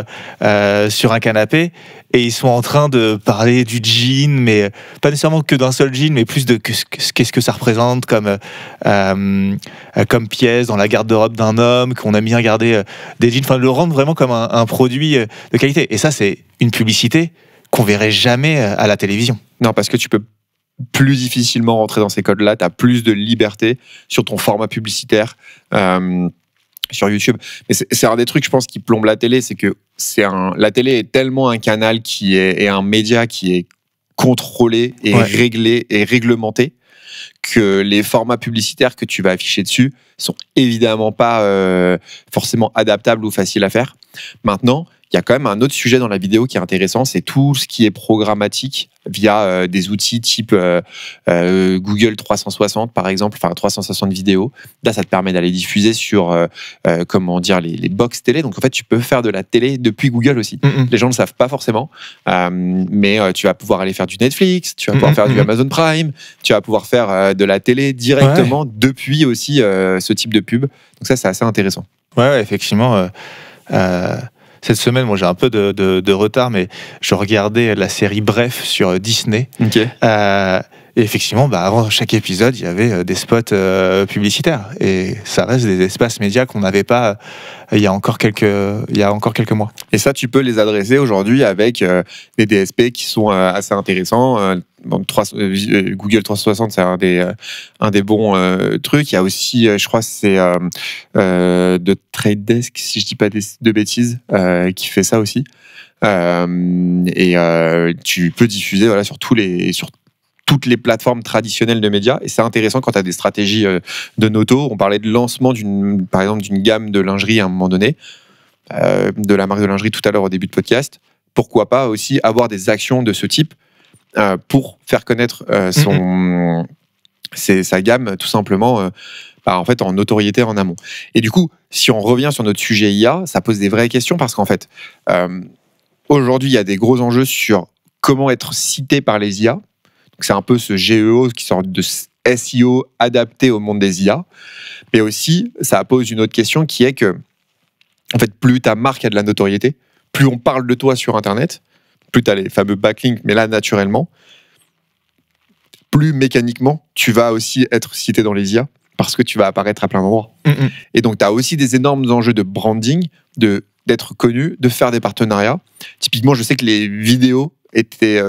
un canapé, et ils sont en train de parler du jean, mais pas nécessairement que d'un seul jean, mais plus de qu'est-ce que ça représente comme pièce dans la garde-robe d'un homme, qu'on aime bien garder des jeans, enfin, le rendre vraiment comme un produit de qualité. Et ça, c'est une publicité qu'on verrait jamais à la télévision. Non, parce que tu peux plus difficilement rentrer dans ces codes-là, tu as plus de liberté sur ton format publicitaire sur YouTube. Mais c'est un des trucs, je pense, qui plombe la télé, c'est que la télé est tellement un canal et un média qui est contrôlé et réglé et réglementé, que les formats publicitaires que tu vas afficher dessus sont évidemment pas forcément adaptables ou faciles à faire. Maintenant, il y a quand même un autre sujet dans la vidéo qui est intéressant, c'est tout ce qui est programmatique via des outils type Google 360 par exemple, enfin 360 vidéos. Là, ça te permet d'aller diffuser sur les box télé. Donc en fait, tu peux faire de la télé depuis Google aussi. Les gens ne le savent pas forcément, mais tu vas pouvoir aller faire du Netflix, tu vas pouvoir faire du Amazon Prime, tu vas pouvoir faire de la télé directement depuis aussi ce type de pub. Donc ça, c'est assez intéressant. Ouais, effectivement. Cette semaine, moi j'ai un peu de retard, mais je regardais la série Bref sur Disney. Okay. Et effectivement, avant chaque épisode, il y avait des spots publicitaires. Et ça reste des espaces médias qu'on n'avait pas il y a encore quelques mois. Et ça, tu peux les adresser aujourd'hui avec des DSP qui sont assez intéressants. Google 360, c'est un des bons trucs. Il y a aussi, je crois, c'est de Trade Desk, si je dis pas de bêtises, qui fait ça aussi. Tu peux diffuser sur toutes les plateformes traditionnelles de médias, et c'est intéressant quand tu as des stratégies de noto. On parlait de lancement par exemple d'une gamme de lingerie à un moment donné, de la marque de lingerie tout à l'heure au début de podcast. Pourquoi pas aussi avoir des actions de ce type pour faire connaître sa gamme tout simplement en notoriété en amont. Et du coup, si on revient sur notre sujet IA, ça pose des vraies questions parce qu'en fait, aujourd'hui, il y a des gros enjeux sur comment être cité par les IA. C'est un peu ce GEO qui sort de SEO adapté au monde des IA. Mais aussi, ça pose une autre question qui est que, en fait, plus ta marque a de la notoriété, plus on parle de toi sur Internet, plus tu as les fameux backlinks, mais là, naturellement, plus mécaniquement, tu vas aussi être cité dans les IA parce que tu vas apparaître à plein d'endroits. Et donc, tu as aussi des énormes enjeux de branding, d'être connu, de faire des partenariats. Typiquement, je sais que les vidéos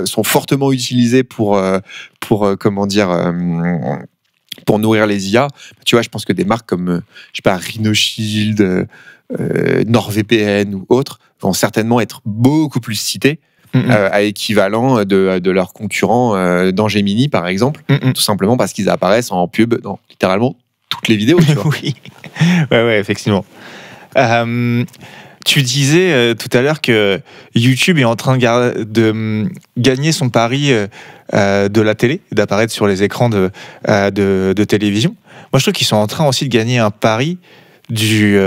sont fortement utilisés pour nourrir les IA. Tu vois, je pense que des marques comme Rhinoshield, NordVPN ou autres vont certainement être beaucoup plus citées à équivalent de leurs concurrents dans Gemini, par exemple, tout simplement parce qu'ils apparaissent en pub dans littéralement toutes les vidéos. Tu vois. Oui, ouais, effectivement. Tu disais tout à l'heure que YouTube est en train de gagner son pari de la télé, d'apparaître sur les écrans de télévision. Moi, je trouve qu'ils sont en train aussi de gagner un pari du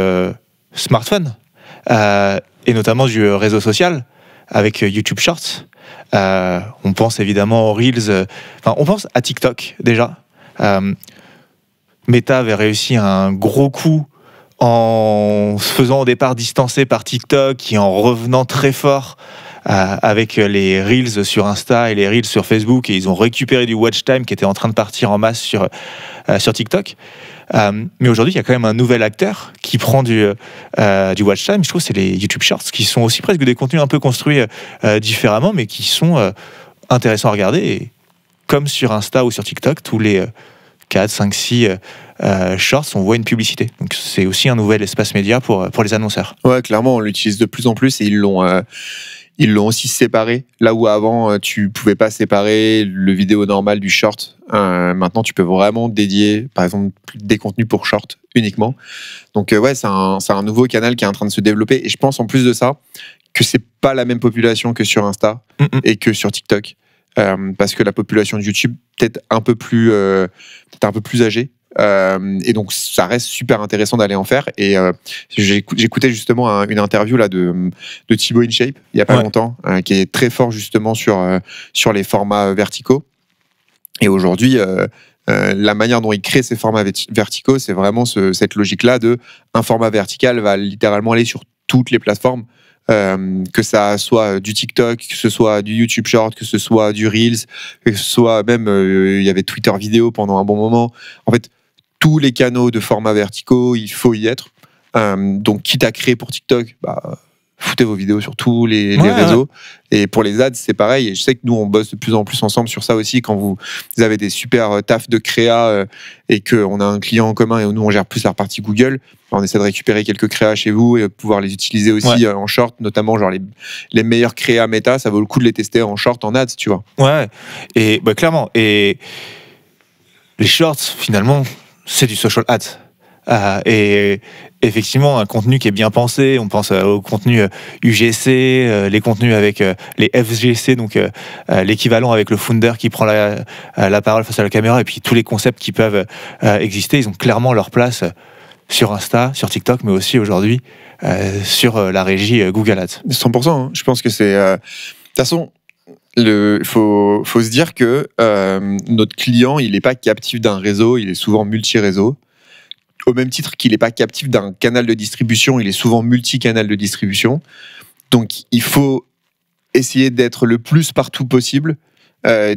smartphone, et notamment du réseau social, avec YouTube Shorts. On pense évidemment aux Reels, on pense à TikTok déjà. Meta avait réussi un gros coup en se faisant au départ distancer par TikTok et en revenant très fort avec les Reels sur Insta et les Reels sur Facebook, et ils ont récupéré du watch time qui était en train de partir en masse sur TikTok. Mais aujourd'hui, il y a quand même un nouvel acteur qui prend du watch time. Je trouve que c'est les YouTube Shorts, qui sont aussi presque des contenus un peu construits différemment, mais qui sont intéressants à regarder. Et comme sur Insta ou sur TikTok, tous les 4, 5, 6 shorts, on voit une publicité. Donc c'est aussi un nouvel espace média pour les annonceurs. Ouais, clairement, on l'utilise de plus en plus, et ils l'ont aussi séparé. Là où avant, tu pouvais pas séparer le vidéo normal du short, maintenant tu peux vraiment dédier, par exemple, des contenus pour short uniquement. Donc ouais, c'est un nouveau canal qui est en train de se développer, et je pense en plus de ça que c'est pas la même population que sur Insta et que sur TikTok. Parce que la population de YouTube peut-être un peu plus âgée, et donc ça reste super intéressant d'aller en faire. Et j'écoutais justement une interview là de Thibaut InShape il y a pas longtemps, qui est très fort justement sur les formats verticaux. Et aujourd'hui, la manière dont ils créent ces formats verticaux, c'est vraiment cette logique-là de un format vertical va littéralement aller sur toutes les plateformes, que ça soit du TikTok, que ce soit du YouTube Short, que ce soit du Reels, que ce soit même, il y avait Twitter vidéo pendant un bon moment. En fait, tous les canaux de formats verticaux, il faut y être. Donc, quitte à créer pour TikTok, foutez vos vidéos sur tous les réseaux. Et pour les ads, c'est pareil. Et je sais que nous, on bosse de plus en plus ensemble sur ça aussi. Quand vous avez des super tafs de créa et qu'on a un client en commun et nous, on gère plus la partie Google, on essaie de récupérer quelques créas chez vous et pouvoir les utiliser aussi en short, notamment genre les meilleurs créas méta. Ça vaut le coup de les tester en short, en ads, tu vois. Ouais, et clairement. Et les shorts, finalement, c'est du social ads. Et effectivement, un contenu qui est bien pensé, on pense au contenu UGC, les contenus avec les FGC, donc l'équivalent avec le founder qui prend la parole face à la caméra, et puis tous les concepts qui peuvent exister, ils ont clairement leur place sur Insta, sur TikTok, mais aussi aujourd'hui sur la régie Google Ads. 100%, hein. Je pense que c'est... De toute façon, il faut se dire que notre client, il n'est pas captif d'un réseau, il est souvent multi-réseau. Au même titre qu'il n'est pas captif d'un canal de distribution, il est souvent multi-canal de distribution. Donc, il faut essayer d'être le plus partout possible,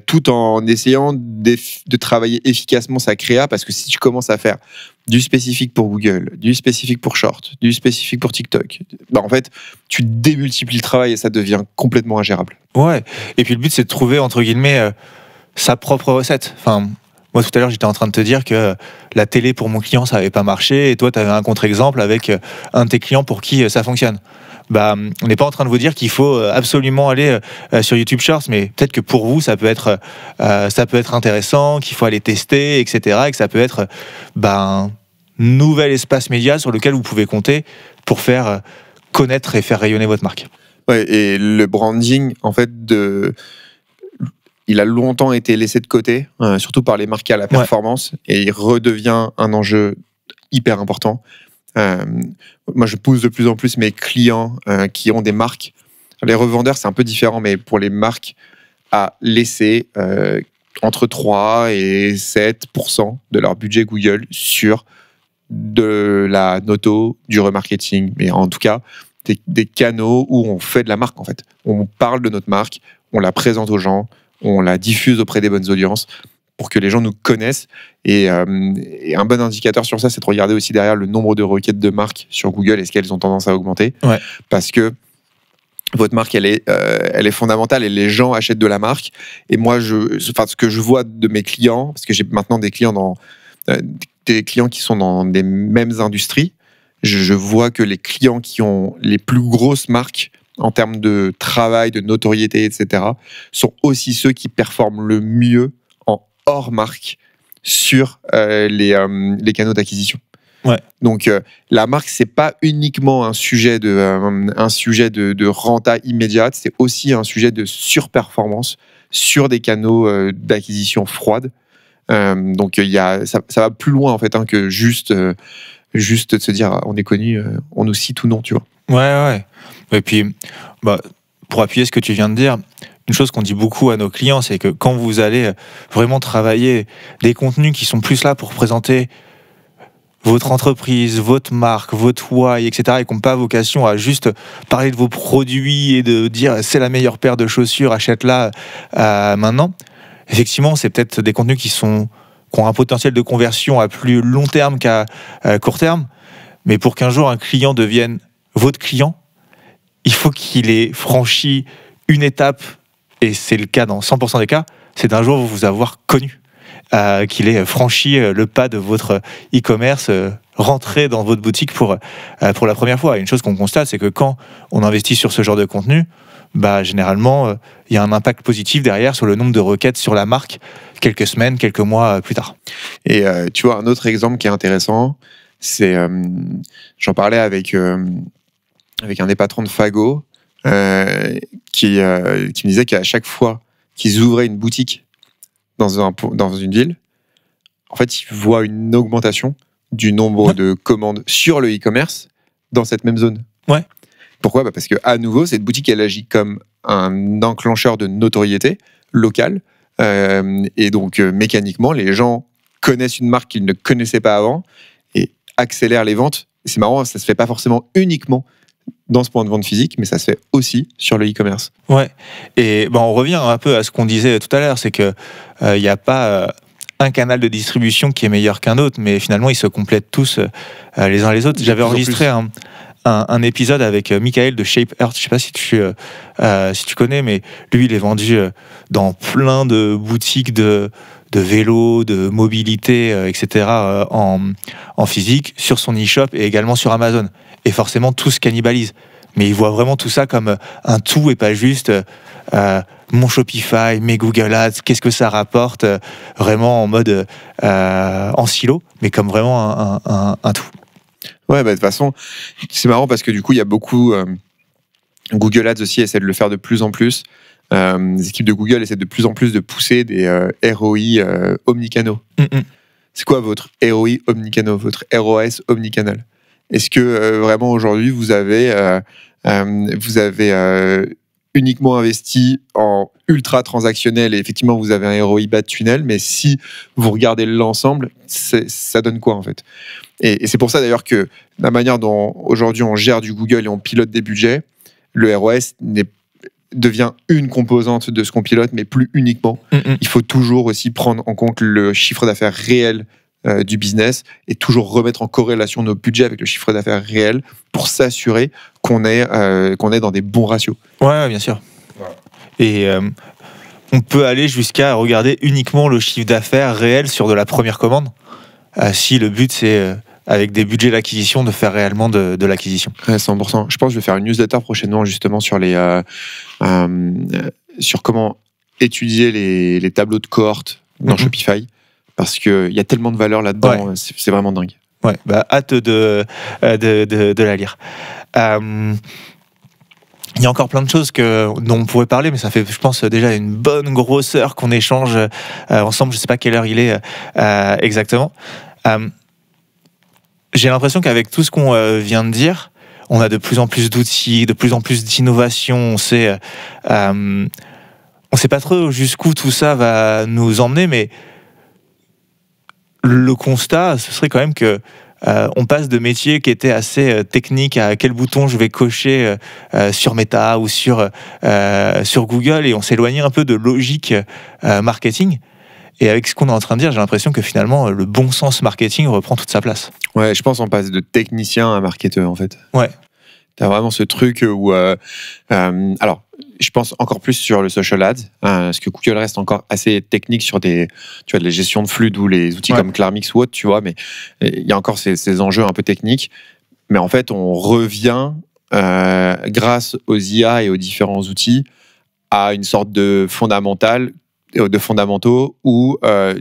tout en essayant de travailler efficacement sa créa, parce que si tu commences à faire du spécifique pour Google, du spécifique pour Short, du spécifique pour TikTok, en fait, tu démultiplies le travail et ça devient complètement ingérable. Ouais, et puis le but, c'est de trouver, entre guillemets, sa propre recette. Enfin, moi, tout à l'heure, j'étais en train de te dire que la télé, pour mon client, ça n'avait pas marché, et toi, tu avais un contre-exemple avec un de tes clients pour qui ça fonctionne. On n'est pas en train de vous dire qu'il faut absolument aller sur YouTube Shorts, mais peut-être que pour vous, ça peut être intéressant, qu'il faut aller tester, etc., et que ça peut être un nouvel espace média sur lequel vous pouvez compter pour faire connaître et faire rayonner votre marque. Ouais, et le branding, en fait, il a longtemps été laissé de côté, surtout par les marques à la performance, et il redevient un enjeu hyper important. Moi, je pousse de plus en plus mes clients qui ont des marques. Les revendeurs, c'est un peu différent, mais pour les marques, à laisser entre 3 et 7% de leur budget Google sur de la noto, du remarketing, mais en tout cas, des canaux où on fait de la marque, en fait. On parle de notre marque, on la présente aux gens, on la diffuse auprès des bonnes audiences pour que les gens nous connaissent. Et un bon indicateur sur ça, c'est de regarder aussi derrière le nombre de requêtes de marque sur Google. Est-ce qu'elles ont tendance à augmenter ? Parce que votre marque, elle est fondamentale et les gens achètent de la marque. Et moi, ce que je vois de mes clients, parce que j'ai maintenant des clients qui sont dans des mêmes industries, je vois que les clients qui ont les plus grosses marques en termes de travail, de notoriété, etc., sont aussi ceux qui performent le mieux en hors marque sur les canaux d'acquisition. Ouais. Donc la marque, c'est pas uniquement un sujet de renta immédiate, c'est aussi un sujet de surperformance sur des canaux d'acquisition froide. Donc ça va plus loin en fait que juste de se dire on est connu, on nous cite ou non, tu vois. Ouais. Et puis, pour appuyer ce que tu viens de dire, une chose qu'on dit beaucoup à nos clients, c'est que quand vous allez vraiment travailler des contenus qui sont plus là pour présenter votre entreprise, votre marque, votre why, etc., et qui n'ont pas vocation à juste parler de vos produits et de dire c'est la meilleure paire de chaussures, achète-la maintenant. Effectivement, c'est peut-être des contenus qui ont un potentiel de conversion à plus long terme qu'à court terme. Mais pour qu'un jour un client devienne votre client, il faut qu'il ait franchi une étape, et c'est le cas dans 100% des cas, c'est d'un jour vous avoir connu. Qu'il ait franchi le pas de votre e-commerce, rentré dans votre boutique pour la première fois. Et une chose qu'on constate, c'est que quand on investit sur ce genre de contenu, généralement, il y a un impact positif derrière sur le nombre de requêtes sur la marque quelques semaines, quelques mois plus tard. Et tu vois, un autre exemple qui est intéressant, c'est, j'en parlais avec un des patrons de Fago qui me disait qu'à chaque fois qu'ils ouvraient une boutique dans une ville, en fait, ils voient une augmentation du nombre de commandes sur le e-commerce dans cette même zone. Ouais. Pourquoi ? Parce que à nouveau, cette boutique, elle agit comme un enclencheur de notoriété locale, Et donc, mécaniquement, les gens connaissent une marque qu'ils ne connaissaient pas avant et accélèrent les ventes. Et c'est marrant, ça se fait pas forcément uniquement dans ce point de vente physique, mais ça se fait aussi sur le e-commerce. Ouais. Et on revient un peu à ce qu'on disait tout à l'heure, c'est que il n'y a pas un canal de distribution qui est meilleur qu'un autre, mais finalement ils se complètent tous les uns les autres. J'avais enregistré un épisode avec Michael de Shape Earth, je sais pas si tu connais, mais lui il est vendu dans plein de boutiques de vélo, de mobilité, etc. en physique, sur son e-shop et également sur Amazon. Et forcément, tout se cannibalise. Mais il voit vraiment tout ça comme un tout et pas juste mon Shopify, mes Google Ads, qu'est-ce que ça rapporte, vraiment en mode en silo, mais comme vraiment un tout. Ouais, de toute façon, c'est marrant parce que du coup, il y a beaucoup... Google Ads aussi essaie de le faire de plus en plus. Les équipes de Google essaient de plus en plus de pousser des ROI omnicanaux. C'est quoi votre ROI omnicanaux, votre ROS omnicanal? Est-ce que vraiment aujourd'hui vous avez uniquement investi en ultra transactionnel et effectivement vous avez un ROI bas de tunnel, mais si vous regardez l'ensemble, ça donne quoi en fait? Et c'est pour ça d'ailleurs que la manière dont aujourd'hui on gère du Google et on pilote des budgets, le ROS devient une composante de ce qu'on pilote, mais plus uniquement. Il faut toujours aussi prendre en compte le chiffre d'affaires réel du business et toujours remettre en corrélation nos budgets avec le chiffre d'affaires réel pour s'assurer qu'on est dans des bons ratios. Ouais, bien sûr. Voilà. Et on peut aller jusqu'à regarder uniquement le chiffre d'affaires réel sur de la première commande, si le but c'est avec des budgets d'acquisition de faire réellement de l'acquisition. Ouais, 100%. Je pense que je vais faire une newsletter prochainement justement sur sur comment étudier les tableaux de cohorte dans Shopify. Parce qu'il y a tellement de valeur là-dedans, ouais. C'est vraiment dingue. Ouais, hâte de la lire. Il y a encore plein de choses dont on pourrait parler, mais ça fait, je pense, déjà une bonne grosse heure qu'on échange ensemble. Je ne sais pas quelle heure il est exactement. J'ai l'impression qu'avec tout ce qu'on vient de dire, on a de plus en plus d'outils, de plus en plus d'innovations. On sait pas trop jusqu'où tout ça va nous emmener, mais le constat, ce serait quand même que on passe de métiers qui étaient assez techniques à quel bouton je vais cocher sur Meta ou sur Google, et on s'éloignait un peu de logique marketing. Et avec ce qu'on est en train de dire, j'ai l'impression que finalement, le bon sens marketing reprend toute sa place. Ouais, je pense qu'on passe de technicien à marketeur, en fait. Ouais. T'as vraiment ce truc où... alors, je pense encore plus sur le social ads, parce que Google reste encore assez technique sur des gestions de flux, d'où les outils comme Clarmix ou autres, tu vois, mais il y a encore ces enjeux un peu techniques. Mais en fait, on revient, grâce aux IA et aux différents outils, à une sorte de fondamentaux où, en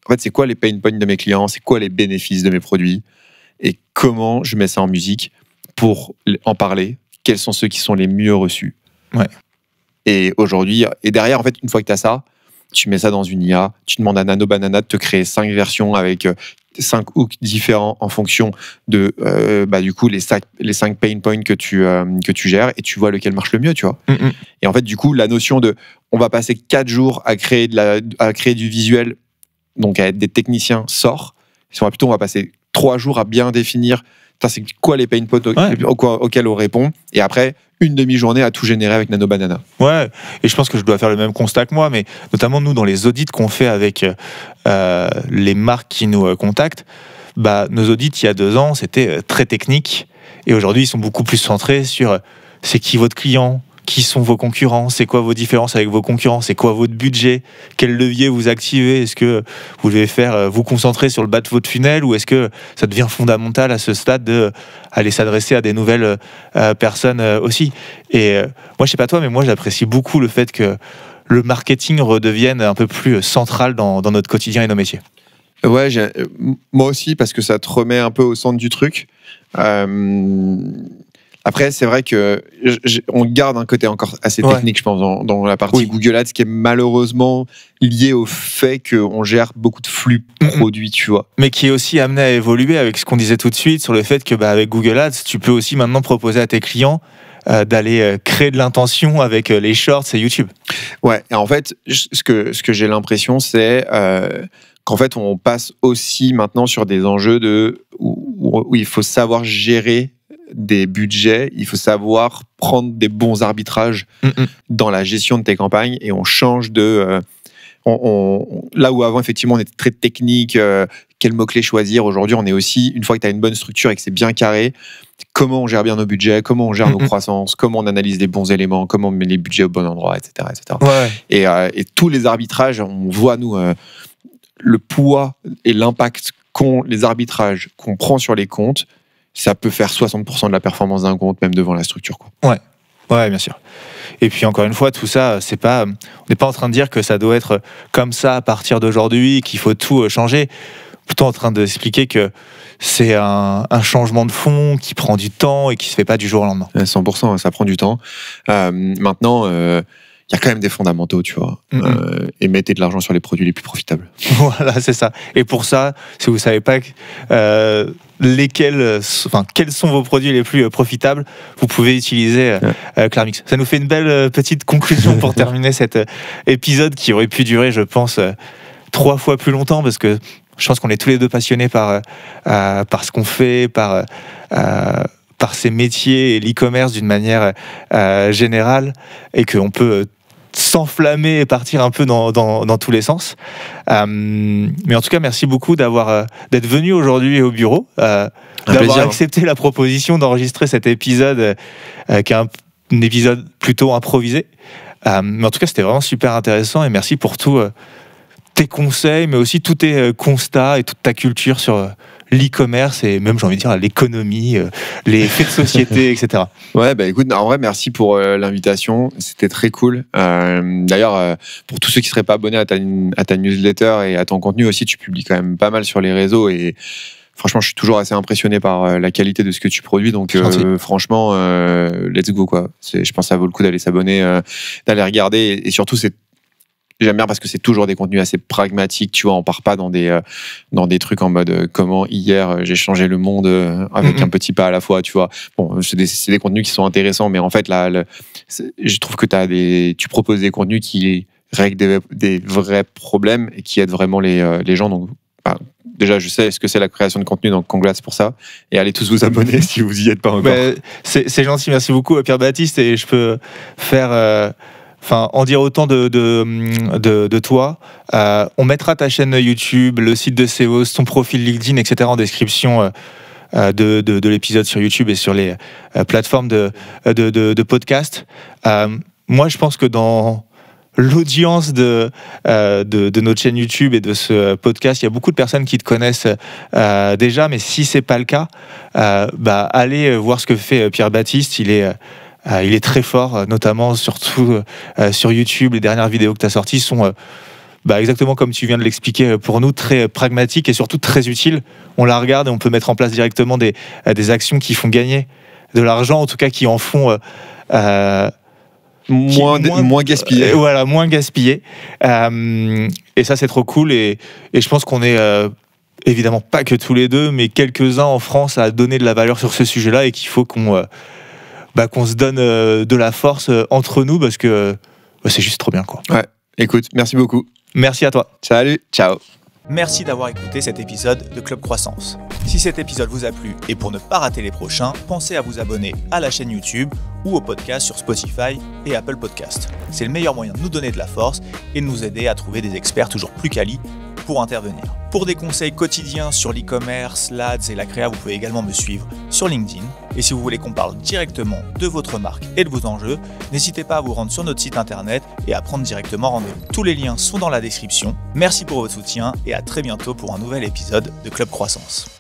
fait, c'est quoi les pain points de mes clients, c'est quoi les bénéfices de mes produits, et comment je mets ça en musique pour en parler, quels sont ceux qui sont les mieux reçus. Ouais. Et aujourd'hui, et derrière, en fait, une fois que tu as ça, tu mets ça dans une IA, tu demandes à Nano Banana de te créer 5 versions avec 5 hooks différents en fonction de du coup les 5 pain points que tu gères, et tu vois lequel marche le mieux, tu vois. Et en fait, du coup, la notion de on va passer 4 jours à créer du visuel, donc à être des techniciens, sort. On va passer 3 jours à bien définir c'est quoi les pain points auxquels on répond, et après une demi-journée à tout générer avec Nano Banana. Ouais, et je pense que je dois faire le même constat que moi, mais notamment nous, dans les audits qu'on fait avec les marques qui nous contactent, nos audits il y a 2 ans, c'était très technique, et aujourd'hui, ils sont beaucoup plus centrés sur c'est qui votre client, qui sont vos concurrents, c'est quoi vos différences avec vos concurrents, c'est quoi votre budget, quel levier vous activez, est-ce que vous devez vous concentrer sur le bas de votre funnel, ou est-ce que ça devient fondamental à ce stade d'aller s'adresser à des nouvelles personnes aussi. Et moi, je sais pas toi, mais moi j'apprécie beaucoup le fait que le marketing redevienne un peu plus central dans notre quotidien et nos métiers. Ouais, moi aussi, parce que ça te remet un peu au centre du truc. Après, c'est vrai que on garde un côté encore assez technique, je pense, dans la partie Google Ads, qui est malheureusement lié au fait qu'on gère beaucoup de flux produits, tu vois. Mais qui est aussi amené à évoluer avec ce qu'on disait tout de suite sur le fait que avec Google Ads, tu peux aussi maintenant proposer à tes clients d'aller créer de l'intention avec les shorts et YouTube. Ouais, et en fait, ce que j'ai l'impression, c'est qu'en fait, on passe aussi maintenant sur des enjeux où il faut savoir gérer des budgets, il faut savoir prendre des bons arbitrages dans la gestion de tes campagnes, et on change de... là où avant, effectivement, on était très technique, quel mot-clé choisir, aujourd'hui, on est aussi, une fois que tu as une bonne structure et que c'est bien carré, comment on gère bien nos budgets, comment on gère nos croissances, comment on analyse les bons éléments, comment on met les budgets au bon endroit, etc. Ouais. Et tous les arbitrages, on voit, nous, le poids et l'impact qu'ont les arbitrages qu'on prend sur les comptes, ça peut faire 60% de la performance d'un compte, même devant la structure, quoi. Ouais, bien sûr. Et puis encore une fois, tout ça, on n'est pas en train de dire que ça doit être comme ça à partir d'aujourd'hui, qu'il faut tout changer. Plutôt en train d'expliquer que c'est un changement de fond qui prend du temps et qui se fait pas du jour au lendemain. 100%, ça prend du temps. Maintenant, il y a quand même des fondamentaux, tu vois. Et mettez de l'argent sur les produits les plus profitables. Voilà, c'est ça. Et pour ça, si vous savez pas quels sont vos produits les plus profitables, vous pouvez utiliser Clarmix. Ça nous fait une belle petite conclusion pour terminer cet épisode qui aurait pu durer, je pense, 3 fois plus longtemps, parce que je pense qu'on est tous les deux passionnés par ce qu'on fait, par ces métiers et l'e-commerce d'une manière générale, et qu'on peut s'enflammer et partir un peu dans tous les sens. Mais en tout cas, merci beaucoup d'être venu aujourd'hui au bureau, d'avoir accepté la proposition d'enregistrer cet épisode qui est un épisode plutôt improvisé. Mais en tout cas, c'était vraiment super intéressant, et merci pour tous tes conseils, mais aussi tous tes constats et toute ta culture sur l'e-commerce et même, j'ai envie de dire, l'économie, les faits de société, etc. Ouais, bah écoute, en vrai, merci pour l'invitation. C'était très cool. D'ailleurs, pour tous ceux qui ne seraient pas abonnés à ta newsletter et à ton contenu aussi, tu publies quand même pas mal sur les réseaux, et franchement, je suis toujours assez impressionné par la qualité de ce que tu produis. Donc, franchement, let's go, quoi. Je pense que ça vaut le coup d'aller s'abonner, d'aller regarder. Et surtout, j'aime bien parce que c'est toujours des contenus assez pragmatiques, tu vois. On part pas dans des trucs en mode comment hier j'ai changé le monde avec un petit pas à la fois, tu vois. Bon, c'est des contenus qui sont intéressants, mais en fait, là, je trouve que tu proposes des contenus qui règlent des vrais problèmes et qui aident vraiment les gens. Donc, déjà, je sais ce que c'est la création de contenu, donc congrats pour ça. Et allez tous vous abonner si vous y êtes pas encore. C'est gentil, merci beaucoup Pierre-Baptiste, et je peux faire... en dire autant de toi. On mettra ta chaîne YouTube, le site de Seos, ton profil LinkedIn, etc. en description de l'épisode sur YouTube et sur les plateformes de podcast. Moi, je pense que dans l'audience de notre chaîne YouTube et de ce podcast, il y a beaucoup de personnes qui te connaissent déjà, mais si c'est pas le cas, allez voir ce que fait Pierre-Baptiste. Il est très fort, notamment surtout sur YouTube. Les dernières vidéos que tu as sorties sont exactement comme tu viens de l'expliquer pour nous, très pragmatiques et surtout très utiles. On la regarde et on peut mettre en place directement des actions qui font gagner de l'argent, en tout cas qui en font moins gaspillé. Voilà, moins gaspillé. Et ça, c'est trop cool. Et je pense qu'on est... évidemment pas que tous les deux, mais quelques-uns en France à donner de la valeur sur ce sujet-là, et qu'il faut qu'on se donne de la force entre nous, parce que c'est juste trop bien, quoi. Ouais, écoute, merci beaucoup. Merci à toi. Salut, ciao. Merci d'avoir écouté cet épisode de Club Croissance. Si cet épisode vous a plu, et pour ne pas rater les prochains, pensez à vous abonner à la chaîne YouTube ou au podcast sur Spotify et Apple Podcast. C'est le meilleur moyen de nous donner de la force et de nous aider à trouver des experts toujours plus quali pour intervenir. Pour des conseils quotidiens sur l'e-commerce, l'Ads et la créa, vous pouvez également me suivre sur LinkedIn. Et si vous voulez qu'on parle directement de votre marque et de vos enjeux, n'hésitez pas à vous rendre sur notre site internet et à prendre directement rendez-vous. Tous les liens sont dans la description. Merci pour votre soutien et à très bientôt pour un nouvel épisode de Club Croissance.